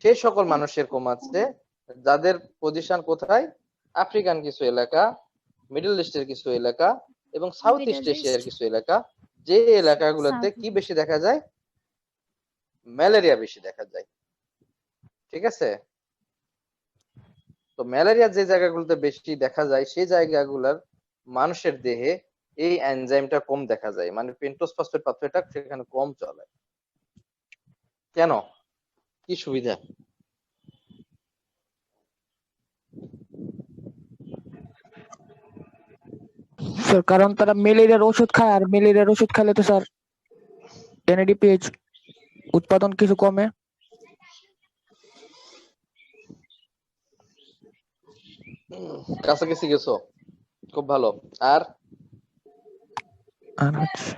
S1: সেই সকল মানুষের কম আছে যাদের পজিশন কোথায়? আফ্রিকান কিছু এলাকা, মিডল ইস্টের কিছু এলাকা এবং সাউথ ইস্ট
S8: Middle
S1: এশিয়ার
S8: East,
S1: কিছু এলাকা, যে এলাকাগুলোতে
S8: South
S1: কি বেশি দেখা যায়? ম্যালেরিয়া বেশি দেখা যায়। ঠিক আছে? তো ম্যালেরিয়া যে জায়গাগুলোতে বেশি দেখা যায়, সেই জায়গাগুলোর মানুষের দেহে এই এনজাইমটা কম দেখা যায়, মানে পেন্টোজ ফসফেট পাথওয়েটা সেখানে কম চলে। কেন? কি সুবিধা?
S4: স্যার কারণ তারা ম্যালেরিয়ার ওষুধ খায়, আর ম্যালেরিয়ার ওষুধ খেলে তো স্যার এনএডিপিএইচ উৎপাদন কিছু কমে।
S1: কাছাকাছি গেছো, খুব ভালো। আর
S4: আর হচ্ছে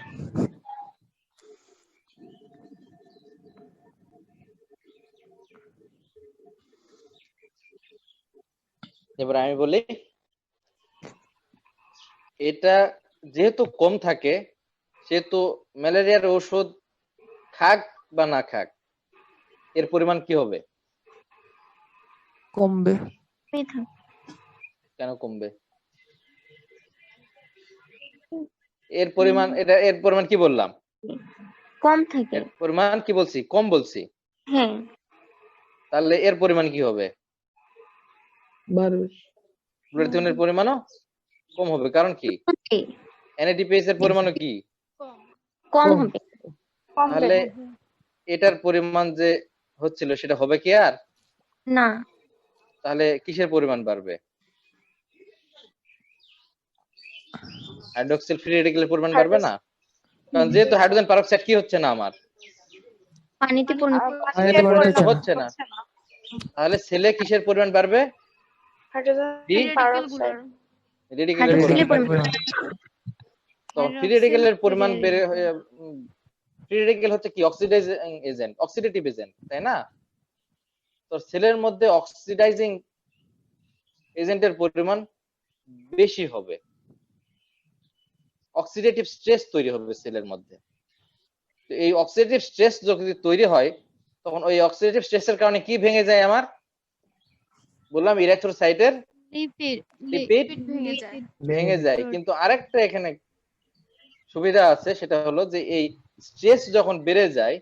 S1: এবার আমি বলি, এটা যেহেতু কম থাকে, সেহেতু ম্যালেরিয়ার ওষুধ খাক বা না খাক, এর পরিমাণ কি হবে?
S4: কমবে।
S1: কেন কমবে? এর পরিমাণ, এর পরিমাণ কি বললাম?
S3: কম থাকে।
S1: এর পরিমাণ কি বলছি? কম বলছি।
S3: হ্যাঁ
S1: তাহলে এর পরিমাণ কি হবে?
S5: বাড়বে।
S1: গ্লুটাথিওনের পরিমাণও কম হবে। কারণ কি? এনএডিপিএস এর পরিমাণও কি?
S3: কম হবে।
S1: তাহলে এটার পরিমাণ যে হচ্ছিল সেটা হবে কি আর?
S3: না
S1: তাহলে কিসের পরিমাণ বাড়বে? হাইড্রোক্সিল ফ্রি রেডিকেলের পরিমাণ বাড়বে না? কারণ যেহেতু হাইড্রোজেন পারঅক্সাইড কি হচ্ছে না আমার,
S3: পানিতে পরিণত
S4: পানিতে পরিণত
S1: পরিণত
S4: হচ্ছে না।
S1: হচ্ছে না, তাহলে সেলে কিসের পরিমাণ বাড়বে? ফ্রি রেডিকেলের
S3: হাইড্রোক্সিলের
S1: পরিমাণ
S3: পরিমাণ
S1: বাড়বে। তো ফ্রি রেডিকেলের পরিমাণ বেড়ে ফ্রি রেডিকেল হচ্ছে কি? অক্সিডাইজিং এজেন্ট, অক্সিডেটিভ এজেন্ট, তাই না? তো সেলের মধ্যে অক্সিডাইজিং এজেন্টের পরিমাণ বেশি হবে, অক্সিডেটিভ স্ট্রেস তৈরি হবে সেলের মধ্যে। তো এই অক্সিডেটিভ স্ট্রেস যদি তৈরি হয়, তখন ওই অক্সিডেটিভ স্ট্রেসের কারণে কি ভেঙে যায় আমার? বললাম ইরিথ্রোসাইটের লিপিড ভেঙে যায়। কিন্তু আরেকটা এখানে সুবিধা আছে, সেটা হলো যে এই স্ট্রেস যখন বেড়ে যায়,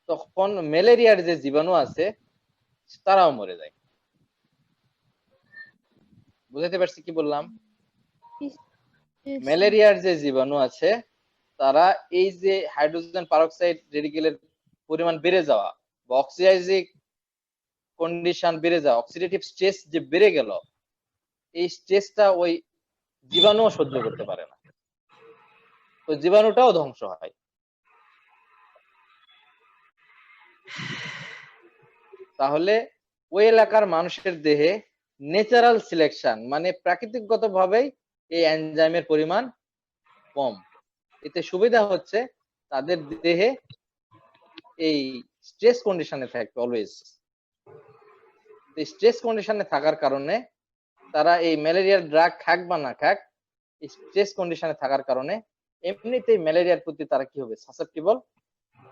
S1: তখন ম্যালেরিয়ার যে জীবাণু আছে তারাও মরে যায়। বুঝতে পারছি কি বললাম? ম্যালেরিয়ার যে জীবাণু আছে তারা এই যে হাইড্রোজেন পারঅক্সাইড রেডিকেলের পরিমাণ বেড়ে যাওয়া বা অক্সিডাইজিং কন্ডিশন বেড়ে যাওয়া, অক্সিডেটিভ স্ট্রেস যে বেড়ে গেল, এই স্ট্রেসটা ওই জীবাণু সহ্য করতে পারে না, তো জীবাণুটাও ধ্বংস হয়। তাহলে ওই এলাকার মানুষের দেহে ন্যাচারাল সিলেকশন মানে প্রাকৃতিকগতভাবেই এই এনজাইমের পরিমাণ কম। এতে সুবিধা হচ্ছে তাদের দেহে এই স্ট্রেস কন্ডিশনে থাকবে অলওয়েজ। স্ট্রেস কন্ডিশনে থাকার কারণে তারা এই ম্যালেরিয়ার ড্রাগ খাক বা না খাক, স্ট্রেস কন্ডিশনে থাকার কারণে এমনিতেই ম্যালেরিয়ার প্রতি তারা কি হবে? সাসেপ্টেবল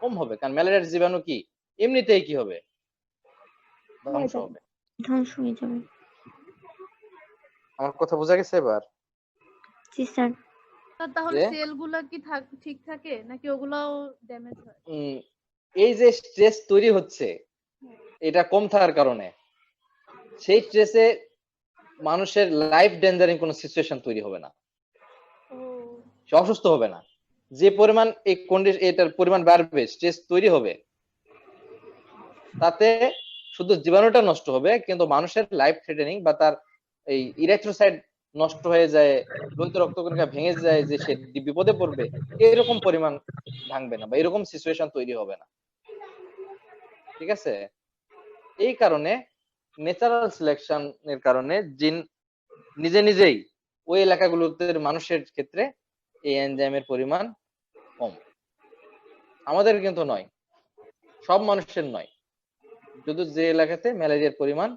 S1: কম হবে। কারণ ম্যালেরিয়ার জীবাণু কি এমনিতেই কি হবে? ধ্বংস হবে।
S3: ধ্বংস হয়ে যাবে।
S1: আমার কথা বোঝা গেছে এবার?
S3: জি স্যার।
S9: তাহলে
S1: যে
S9: সেলগুলা কি ঠিক থাকে নাকি ওগুলাও ড্যামেজ হয়?
S1: এই যে স্ট্রেস তৈরি হচ্ছে এটা কম থাকার কারণে সেই স্ট্রেসে মানুষের লাইফ ডেঞ্জারিং কোনো সিচুয়েশন তৈরি হবে না, সে অসুস্থ হবে না। যে পরিমাণ এই কন্ডিশন এটার পরিমাণ বাড়বে, স্ট্রেস তৈরি হবে, তাতে শুধু জীবাণুটা নষ্ট হবে, কিন্তু মানুষের লাইফ থ্রেটেনিং বা তার এই ইরিথ্রোসাইট নষ্ট হয়ে যায়, লোহিত রক্তকণিকা ভেঙে যায়, যে সে বিপদে পড়বে, এরকম পরিমাণ ভাঙবে না বা এরকম সিচুয়েশন তৈরি হবে না। ঠিক আছে? এই কারণে ন্যাচারাল সিলেকশনের কারণে জিন নিজে নিজেই ওই এলাকাগুলোতে মানুষের ক্ষেত্রে এই এনজাইমের পরিমাণ কম। আমাদের কিন্তু নয়, সব মানুষের নয়, শুধু যে এলাকাতে ম্যালেরিয়ার পরিমাণ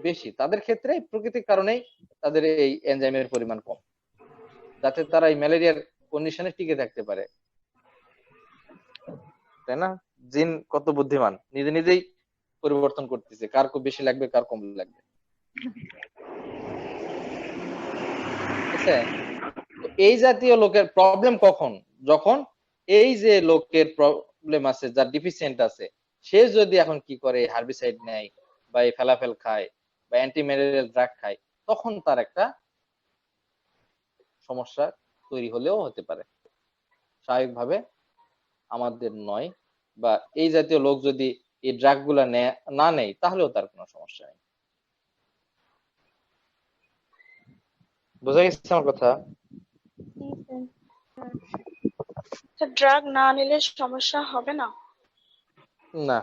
S1: বেশি তাদের ক্ষেত্রে প্রকৃতির কারণেই তাদের এই এনজাইমের পরিমাণ কম, যাতে তারা এই ম্যালেরিয়ার কন্ডিশনে টিকে থাকতে পারে। তাই না? জিন কত বুদ্ধিমান, নিজে নিজেই পরিবর্তন করতেছে, কার খুব বেশি লাগবে কার কম লাগবে। ঠিক আছে? এই জাতীয় লোকের প্রবলেম কখন? যখন এই যে লোকের প্রবলেম আছে, যার ডিফিসিয়েন্ট আছে, সে যদি এখন কি করে হার্বিসাইড নেয় বা এই ফেলাফেল খায় বা অ্যান্টিম্যালেরিয়াল ড্রাগ খায়, তখন তার একটা সমস্যা তৈরি হলেও হতে পারে। স্বাভাবিকভাবে আমাদের নয়, বা এই জাতীয় লোক যদি এই ড্রাগ গুলা না নেয় তাহলেও তার কোনো সমস্যা নেই। বোঝা গেছে আমার কথা?
S10: ড্রাগ না নিলে সমস্যা হবে না?
S1: না,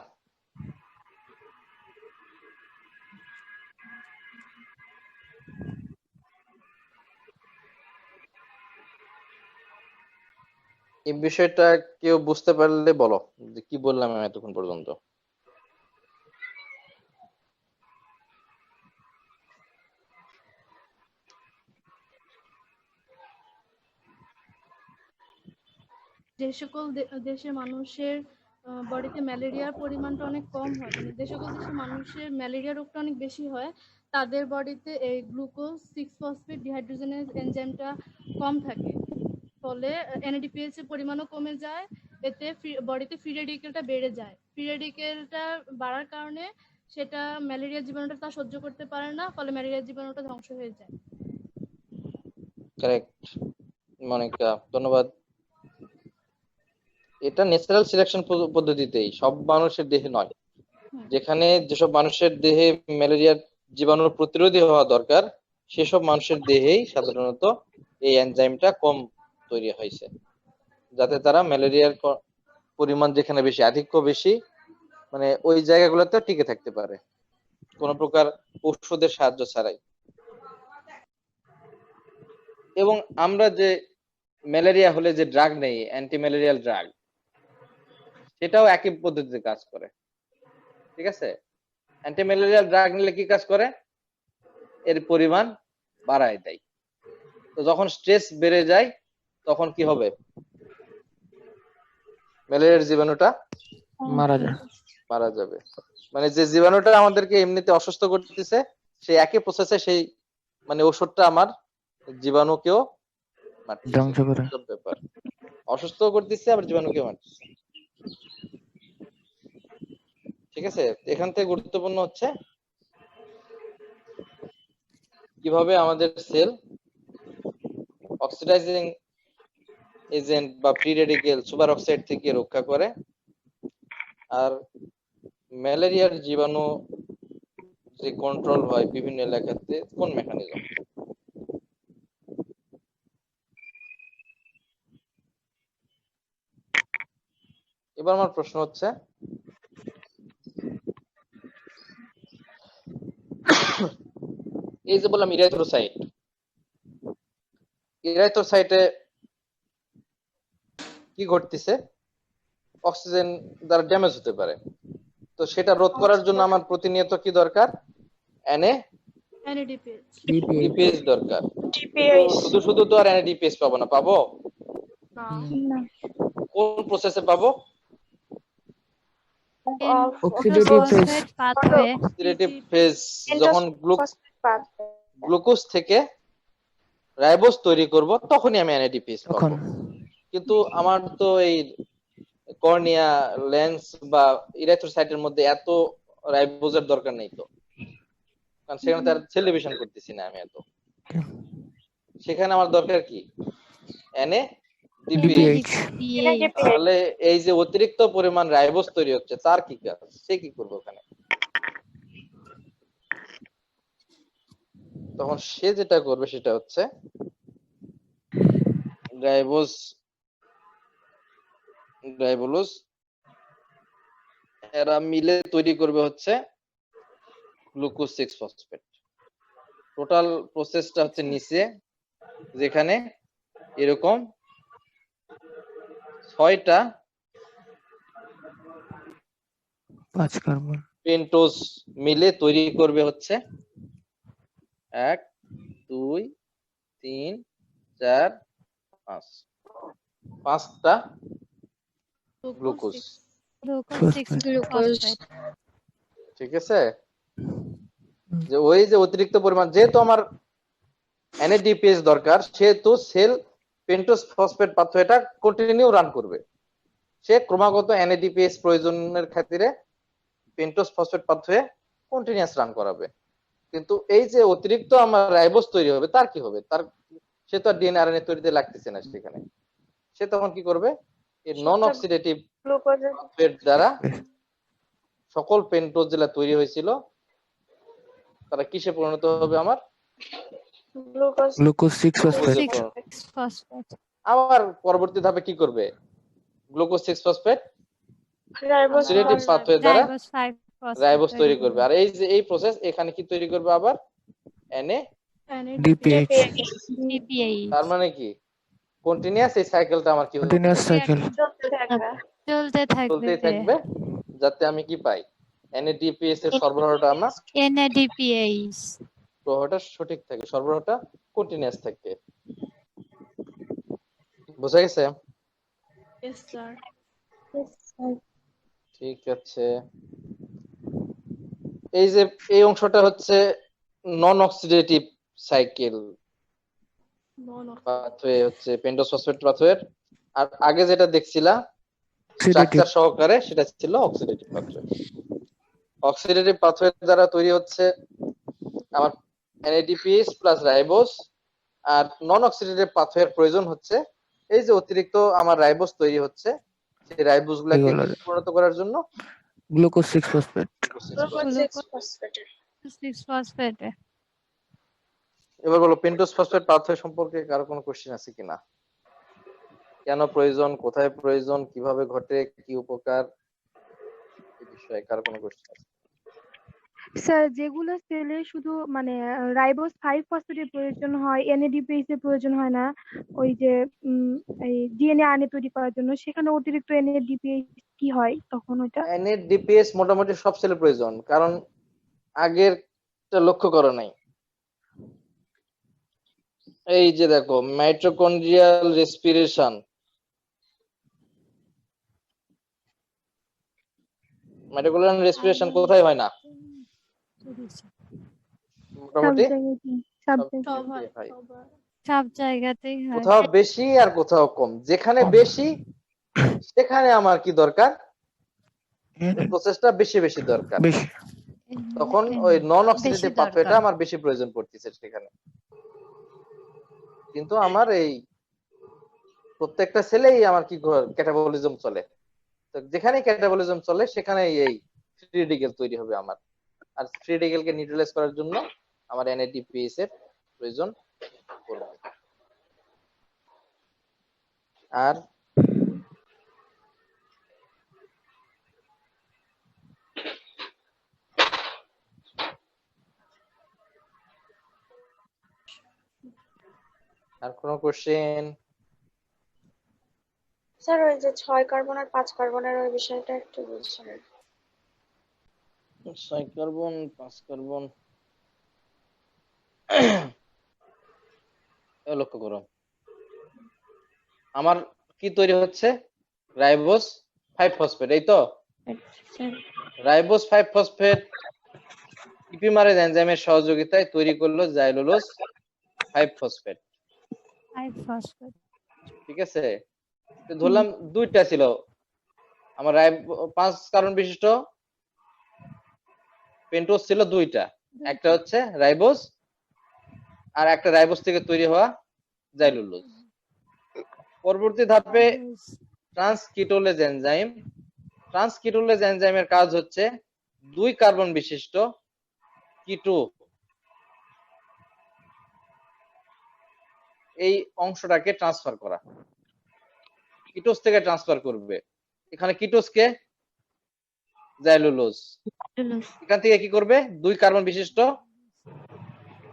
S1: এই বিষয়টা কেউ বুঝতে পারলে বলো, যে কি বললাম আমি এতক্ষণ পর্যন্ত।
S9: যে সকল দেশের মানুষের বডিতে ম্যালেরিয়ার পরিমাণটা অনেক কম হয়, মানে যে সকল দেশের মানুষের ম্যালেরিয়া রোগটা অনেক বেশি হয়, তাদের বডিতে এই গ্লুকোজ 6-ফসফেট ডিহাইড্রোজেনেজ এনজাইমটা কম থাকে, ফলে এনএডিপিএইচ এর পরিমাণও কমে যায়। এতে বডিতে ফ্রি রেডিকেলটা বেড়ে যায়। ফ্রি রেডিকেলটা বাড়ার কারণে সেটা ম্যালেরিয়া জীবাণুটা তা সহ্য করতে পারে না, ফলে ম্যালেরিয়া জীবাণুটা ধ্বংস হয়ে যায়।
S1: কারেক্ট মনিকা, ধন্যবাদ। এটা ন্যাচারাল সিলেকশন পদ্ধতিতেই, সব মানুষের দেহে নয়। যেখানে যেসব মানুষের দেহে ম্যালেরিয়ার জীবাণু প্রতিরোধী হওয়া দরকার সেসব মানুষের দেহেই সাধারণত এই এনজাইমটা কম তৈরি হয়েছে, যাতে তারা ম্যালেরিয়ার পরিমাণ যেখানে বেশি, আধিক্য বেশি, মানে ওই জায়গাগুলোতে টিকে থাকতে পারে কোনো প্রকার ঔষধের সাহায্য ছাড়াই। এবং আমরা যে ম্যালেরিয়া হলে যে ড্রাগ নেই, অ্যান্টি ম্যালেরিয়াল ড্রাগ, সেটাও একই পদ্ধতিতে কাজ করে। ঠিক আছে, অ্যান্টি ম্যালেরিয়াল ড্রাগ নিলে কি কাজ করে? এর পরিমাণ বাড়ায় দেয়। তো যখন স্ট্রেস বেড়ে যায় তখন কি হবে? ম্যালেরিয়ার জীবাণুটা মারা যাবে। মানে যে জীবাণুটা আমাদেরকে এমনিতে অসুস্থ করতেছে, সেই একই প্রসেসে সেই মানে ওষুধটা আমার জীবাণুকেও
S4: ধ্বংস করে।
S1: ব্যাপার, অসুস্থ করতেছে আবার জীবাণুকেও মারতেছে। ঠিক আছে, এখান থেকে গুরুত্বপূর্ণ হচ্ছে কিভাবে আমাদের সেল অক্সিডাইজিং এজেন্ট বা ফ্রি রেডিকেল সুপার অক্সাইড থেকে রক্ষা করে, আর ম্যালেরিয়ার জীবাণু যে কন্ট্রোল হয় বিভিন্ন এলাকাতে কোন মেকানিজম। এবার আমার প্রশ্ন হচ্ছে, এই যে বললাম ইরাইথ্রোসাইটে কি ঘটতেছে? অক্সিজেন দ্বারা ড্যামেজ হতে পারে। তো সেটা রোধ করার জন্য আমার প্রতিনিয়ত কি দরকার? NADPH দরকার। শুধু শুধু তো আর NADPH পাবো না, পাবো কোন প্রসেসে পাবো? Oxidative phase. যখন গ্লুকোজ থেকে রাইবোজ তৈরি করব তখনই আমি NADPH পাবো। কিন্তু আমার তো এই কর্নিয়া, লেন্স বা ইরাইথ্রোসাইটের মধ্যে এত রাইবোজের দরকার নেই তো, কারণ সেখানে তার সেল ডিভিশন করতেছি না আমি এত। সেখানে আমার দরকার কি? NADPH। তাহলে এই যে অতিরিক্ত পরিমাণ রাইবোজ তৈরি হচ্ছে তার কি কাজ? সে কি করবে ওখানে? তখন সে যেটা করবে সেটা হচ্ছে রাইবোজ এরা মিলে তৈরি করবে হচ্ছে গ্লুকোজ 6 ফসফেট। টোটাল প্রসেসটা হচ্ছে নিচে, যেখানে এরকম 6টা
S4: 5 কার্বন
S1: পেন্টোজ মিলে তৈরি করবে হচ্ছে 1 2 3 4 5 5টা গ্লুকোজ। ঠিক আছে, যে ওই যে অতিরিক্ত পরিমাণ, যেহেতু আমার NADPH দরকার, সেহেতু সেল পেন্টোজ ফসফেট পাথওয়েটা কন্টিনিউ রান করবে। সে ক্রমাগত NADPH প্রয়োজনের খাতিরে pentose phosphate pathway continuous run করাবে। কিন্তু এই যে অতিরিক্ত আমার রাইবোজ তৈরি হবে তার কি হবে? তার সে তো আর ডিএনএ আরএনএ তৈরিতে লাগতেছে না সেখানে। সে তখন কি করবে? এই নন অক্সিডেটিভ ফসফেট দ্বারা সকল পেন্টোজ যেটা তৈরি হয়েছিল তারা কিসে পরিণত হবে? আমার
S4: গ্লুকোজ 6 ফসফেট।
S1: আবার পরবর্তী ধাপে কি করবে? গ্লুকোজ 6 ফসফেট অক্সিডেটিভ পাথওয়ে দ্বারা রাইবোজ তৈরি করবে। আর এই যে এই প্রসেস এখানে কি তৈরি করবে? আবার
S4: NADPH।
S1: তার মানে কি কন্টিনিউয়াস এই সাইকেলটা আমার কি
S4: কন্টিনিউয়াস সাইকেল
S8: চলতে
S1: থাকবে, যাতে আমি কি পাই? NADPH এর সরবরাহটা আমার প্রবাহটা সঠিক থাকে, সরবরাহটা কন্টিনিউয়াস থাকে। বুঝা গেছে? ঠিক আছে, এই যে এই অংশটা হচ্ছে নন অক্সিডেটিভ সাইকেল পাথওয়ে, হচ্ছে পেন্টোজ ফসফেট পাথওয়ে। আর আগে যেটা দেখছিলা স্ট্রাকচার সহকারে, সেটা ছিল অক্সিডেটিভ পাথওয়ে। অক্সিডেটিভ পাথওয়ে দ্বারা তৈরি হচ্ছে আমার NADPH প্লাস রাইবোজ। আর নন অক্সিডেটিভ পাথওয়ের প্রয়োজন হচ্ছে এই যে অতিরিক্ত আমার রাইবোজ তৈরি হচ্ছে, সেই রাইবোজ গুলাকে পরিণত করার জন্য
S4: গ্লুকোজ 6 ফসফেট।
S8: সিক্স ফসফেটে
S1: এবার বলো পেন্টোজ ফসফেট পাথওয়ে সম্পর্কে কারো কোনো কোশ্চেন আছে কিনা? কেন প্রয়োজন, কোথায় প্রয়োজন, কিভাবে ঘটে, কি উপকার, এই বিষয়ে কারো কোনো কোশ্চেন আছে?
S2: স্যার যেগুলো সেলে শুধু মানে রাইবোজ 5 ফসফেটের প্রয়োজন হয়, NADPH এর প্রয়োজন হয় না, ওই যে এই ডিএনএ আরএনএ তৈরি করার জন্য, সেখানে অতিরিক্ত NADPH কি হয় তখন ওটা?
S1: NADPH মোটামুটি সব সেলের প্রয়োজন, কারণ আগেরটা লক্ষ্য করো নাই। এই যে দেখো মাইটোকন্ড্রিয়াল রেসপিরেশন, মাইটোকন্ড্রিয়াল রেসপিরেশন কোথায় হয় না? মোটামুটি
S2: সব
S1: সব
S2: জায়গায়।
S1: জায়গায় হয়।
S8: সব জায়গাতেই হয়।
S1: কোথাও বেশি আর কোথাও কম, যেখানে বেশি সেখানে আমার কি দরকার, প্রসেসটা বেশি বেশি দরকার,
S4: বেশি
S1: তখন ওই নন
S8: বেশি
S1: অক্সিডেটিভ
S8: দরকার।
S1: পাথওয়েটা আমার বেশি প্রয়োজন পড়তেছে সেখানে। কিন্তু আমার এই প্রত্যেকটা সেলেই আমার কি ক্যাটাবলিজম চলে, তো যেখানে ক্যাটাবলিজম চলে সেখানে এই ফ্রি রেডিকেল তৈরি হবে আমার, আর ফ্রি রেডিকেলকে নিউট্রালাইজ করার জন্য আমার NADPH এর প্রয়োজন পড়বে। আর আর কোনো কোশ্চেন?
S10: স্যার ওই যে 6 কার্বন আর 5 কার্বনের ওই বিষয়টা একটু বলছেন।
S1: 6 কার্বন 5 কার্বন লক্ষ্য করো, আমার কি তৈরি হচ্ছে, রাইবোজ 5 ফসফেট, এই তো রাইবোজ 5 ফসফেট ইপিমারেজ এনজাইমের সহযোগিতায় তৈরি করলো জাইলুলোজ 5 ফসফেট।
S8: 5 ফসফেট
S1: ঠিক আছে, তো ধরলাম দুইটা ছিল আমার 5 কার্বন বিশিষ্ট পেন্টোজ ছিল দুইটা, একটা হচ্ছে রাইবোজ আর একটা রাইবোজ থেকে তৈরি হওয়া জাইলুলোজ। পরবর্তী ধাপে ট্রান্সকিটোলেজ এনজাইম, ট্রান্সকিটোলেজ এনজাইমের কাজ হচ্ছে 2 কার্বন বিশিষ্ট কিটো এই অংশটাকে ট্রান্সফার করা, কিটোজ থেকে ট্রান্সফার করবে। এখানে কিটোজকে জাইলুলোজ, এখান থেকে কি করবে 2 কার্বন বিশিষ্ট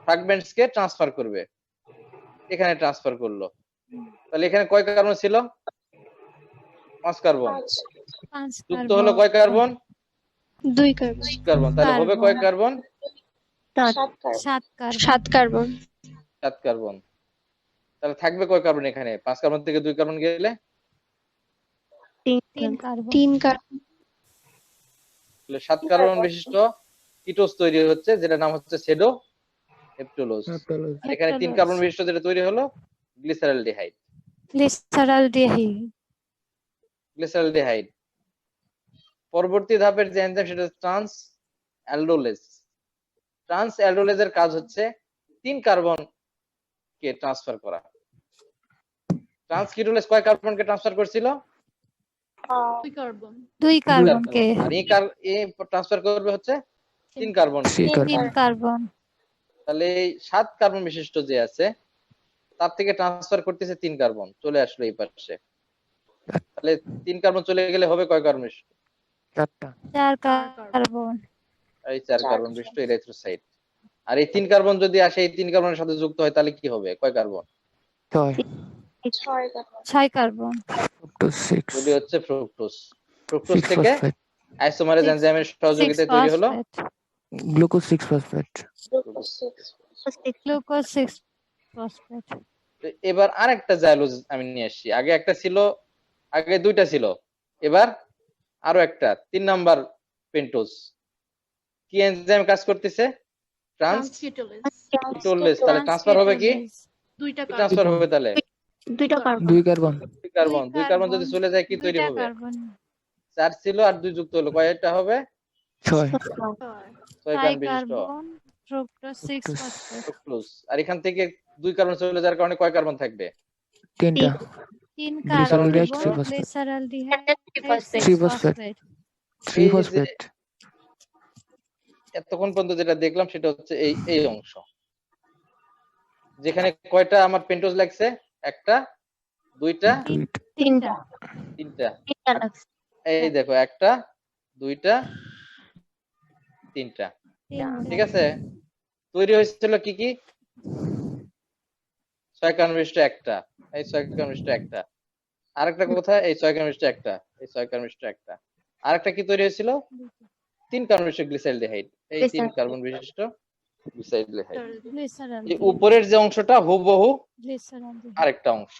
S1: ফ্র্যাগমেন্টস কে ট্রান্সফার করবে, এখানে ট্রান্সফার করলো। তাহলে এখানে কয় কার্বন ছিল, 5 কার্বন,
S8: 5
S1: যুক্ত হলো কয় কার্বন,
S10: 2 কার্বন।
S1: কার্বন, তাহলে হবে কয় carbon,
S10: 7 carbon.
S8: 7 carbon.
S10: 7 carbon.
S1: 7 carbon. তাহলে থাকবে কয় কার্বন এখানে, 5 কার্বন থেকে 2 কার্বন গেলে
S8: 3 কার্বন।
S10: 3 কার্বন।
S1: তাহলে 7 কার্বন বিশিষ্ট কিটোজ তৈরি হচ্ছে, যেটা নাম হচ্ছে সেডো হেপ্টোলোজ। আর এখানে 3 কার্বন বিশিষ্ট যেটা তৈরি হলো গ্লিসারলডিহাইড। গ্লিসারলডিহাইড পরবর্তী ধাপের যে এনজাইম সেটা ট্রান্স অ্যালডোলেজ। ট্রান্স অ্যালডোলেজের কাজ হচ্ছে 3 কার্বন কে ট্রান্সফার করা। ট্রান্সকিটোলেজ কয় কার্বনকে ট্রান্সফার করছিল,
S9: 2 কার্বন।
S8: 2 কার্বনকে।
S1: আর এই ট্রান্সফার করবে হচ্ছে 3 কার্বন।
S8: 3 কার্বন।
S1: তাহলে এই 7 কার্বন বিশিষ্ট যে আছে তার থেকে ট্রান্সফার করতেছে 3 কার্বন, চলে আসলো এই পাশে। তাহলে 3 কার্বন চলে গেলে হবে কয় কার্বন বিশিষ্ট,
S8: 4 কার্বন।
S1: এই 4 কার্বন বিশিষ্ট এরিথ্রোসাইট। আর এই 3 কার্বন যদি আসে এই 3 কার্বনের সাথে যুক্ত হয় তাহলে কি হবে, কয় কার্বন,
S8: 6 কার্বন।
S1: ওটি হচ্ছে ফ্রুক্টোজ। ফ্রুক্টোজ থেকে আইসোমারেজ এনজাইমের সহযোগিতায় তৈরি হলো
S4: গ্লুকোজ 6 ফসফেট।
S8: Glucose 6 phosphate.
S1: এবার আরেকটা জাইলোজ আমি নিয়ে আসছি, আগে একটা ছিল, আগে দুইটা ছিল, এবার আরো একটা 3 নাম্বার পেন্টোজ। কি এনজাইম কাজ করতেছে, ট্রান্সকিটোলেজ। তাহলে ট্রান্সফার হবে কি,
S9: 2টা
S1: ট্রান্সফার হবে তাহলে
S10: 2 কার্বন।
S4: 2 কার্বন।
S1: 2 কার্বন যদি চলে যায় কি তৈরি হবে, 4 ছিল আর 2 যুক্ত হলো, কয়টা হবে,
S4: 6
S1: কার্বন বিশিষ্ট
S8: ফ্রুক্টোজ 6 ফসফেট।
S1: ফ্রুক্টোজ। আর এখান থেকে 2 কার্বন চলে যাওয়ার কারণে কয় কার্বন থাকবে,
S4: 3টা
S8: 3
S4: গ্লিসারলডিহাইড,
S8: কার্বন।
S4: 3 ফসফেট।
S8: গ্লিসারলডিহাইড
S4: 3 ফসফেট। 3 ফসফেট।
S1: এতক্ষণ পর্যন্ত যেটা দেখলাম সেটা হচ্ছে এই এই অংশ, যেখানে কয়টা আমার পেন্টোজ লাগছে, একটা, দুইটা,
S3: তিনটা
S1: তিনটা।
S3: তিনটা লাগছে।
S1: এই দেখো, একটা, দুইটা, তিনটা। ঠিক আছে, তৈরি হয়েছিল কি কি? 6 কার্বনিষ্ট একটা, এই 6 কার্বনিষ্ট একটা, আরেকটা কোথায়? এই 6 কার্বনিষ্ট একটা, এই 6 কার্বনিষ্ট একটা, আরেকটা কি তৈরি হয়েছিল? 3 কার্বন বিশিষ্ট গ্লিসাইলডিহাইড, এই 3 কার্বন বিশিষ্ট গ্লিসাইলডিহাইড।
S8: গ্লিসারল
S1: এই উপরের যে অংশটা হুবহু
S8: গ্লিসারল
S1: আরেকটা অংশ,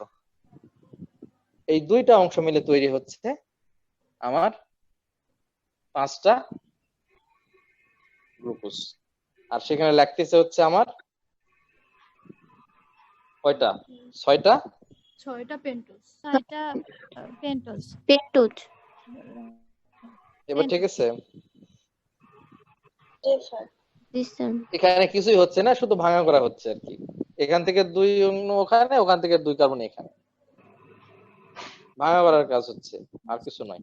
S1: এই দুইটা অংশ মিলে তৈরি হচ্ছে আমার 5টা গ্লুকোজ। আর সেখানে ল্যাকটিসে হচ্ছে আমার কয়টা? 6টা
S9: 6টা পেন্টোজ।
S8: 6টা পেন্টোজ।
S3: পেন্টোজ।
S1: এবার ঠিক আছে,
S10: জি স্যার।
S3: জি স্যার।
S1: এখানে কিছুই হচ্ছে না, শুধু ভাঙা করা হচ্ছে আর কি। এখান থেকে 2 অণু ওখানে, ওখান থেকে 2 কার্বন এখানে, ভাঙা করার কাজ হচ্ছে, আর কিছু নয়।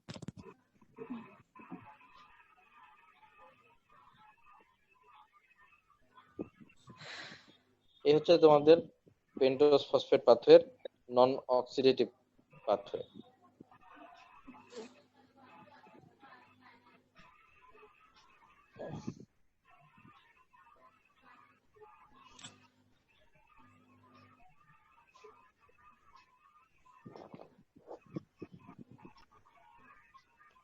S1: এই হচ্ছে তোমাদের পেন্টোজ ফসফেট পাথওয়ের নন অক্সিডেটিভ পাথওয়ে।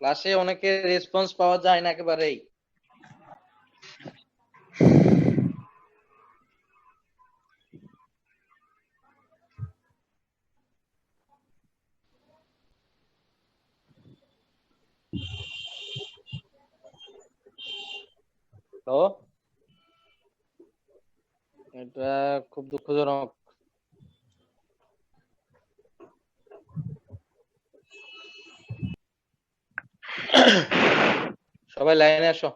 S1: ক্লাসে অনেকের রেসপন্স পাওয়া যায় না একেবারেই। তো এটা খুব দুঃখজনক। সবাই লাইনে আসো।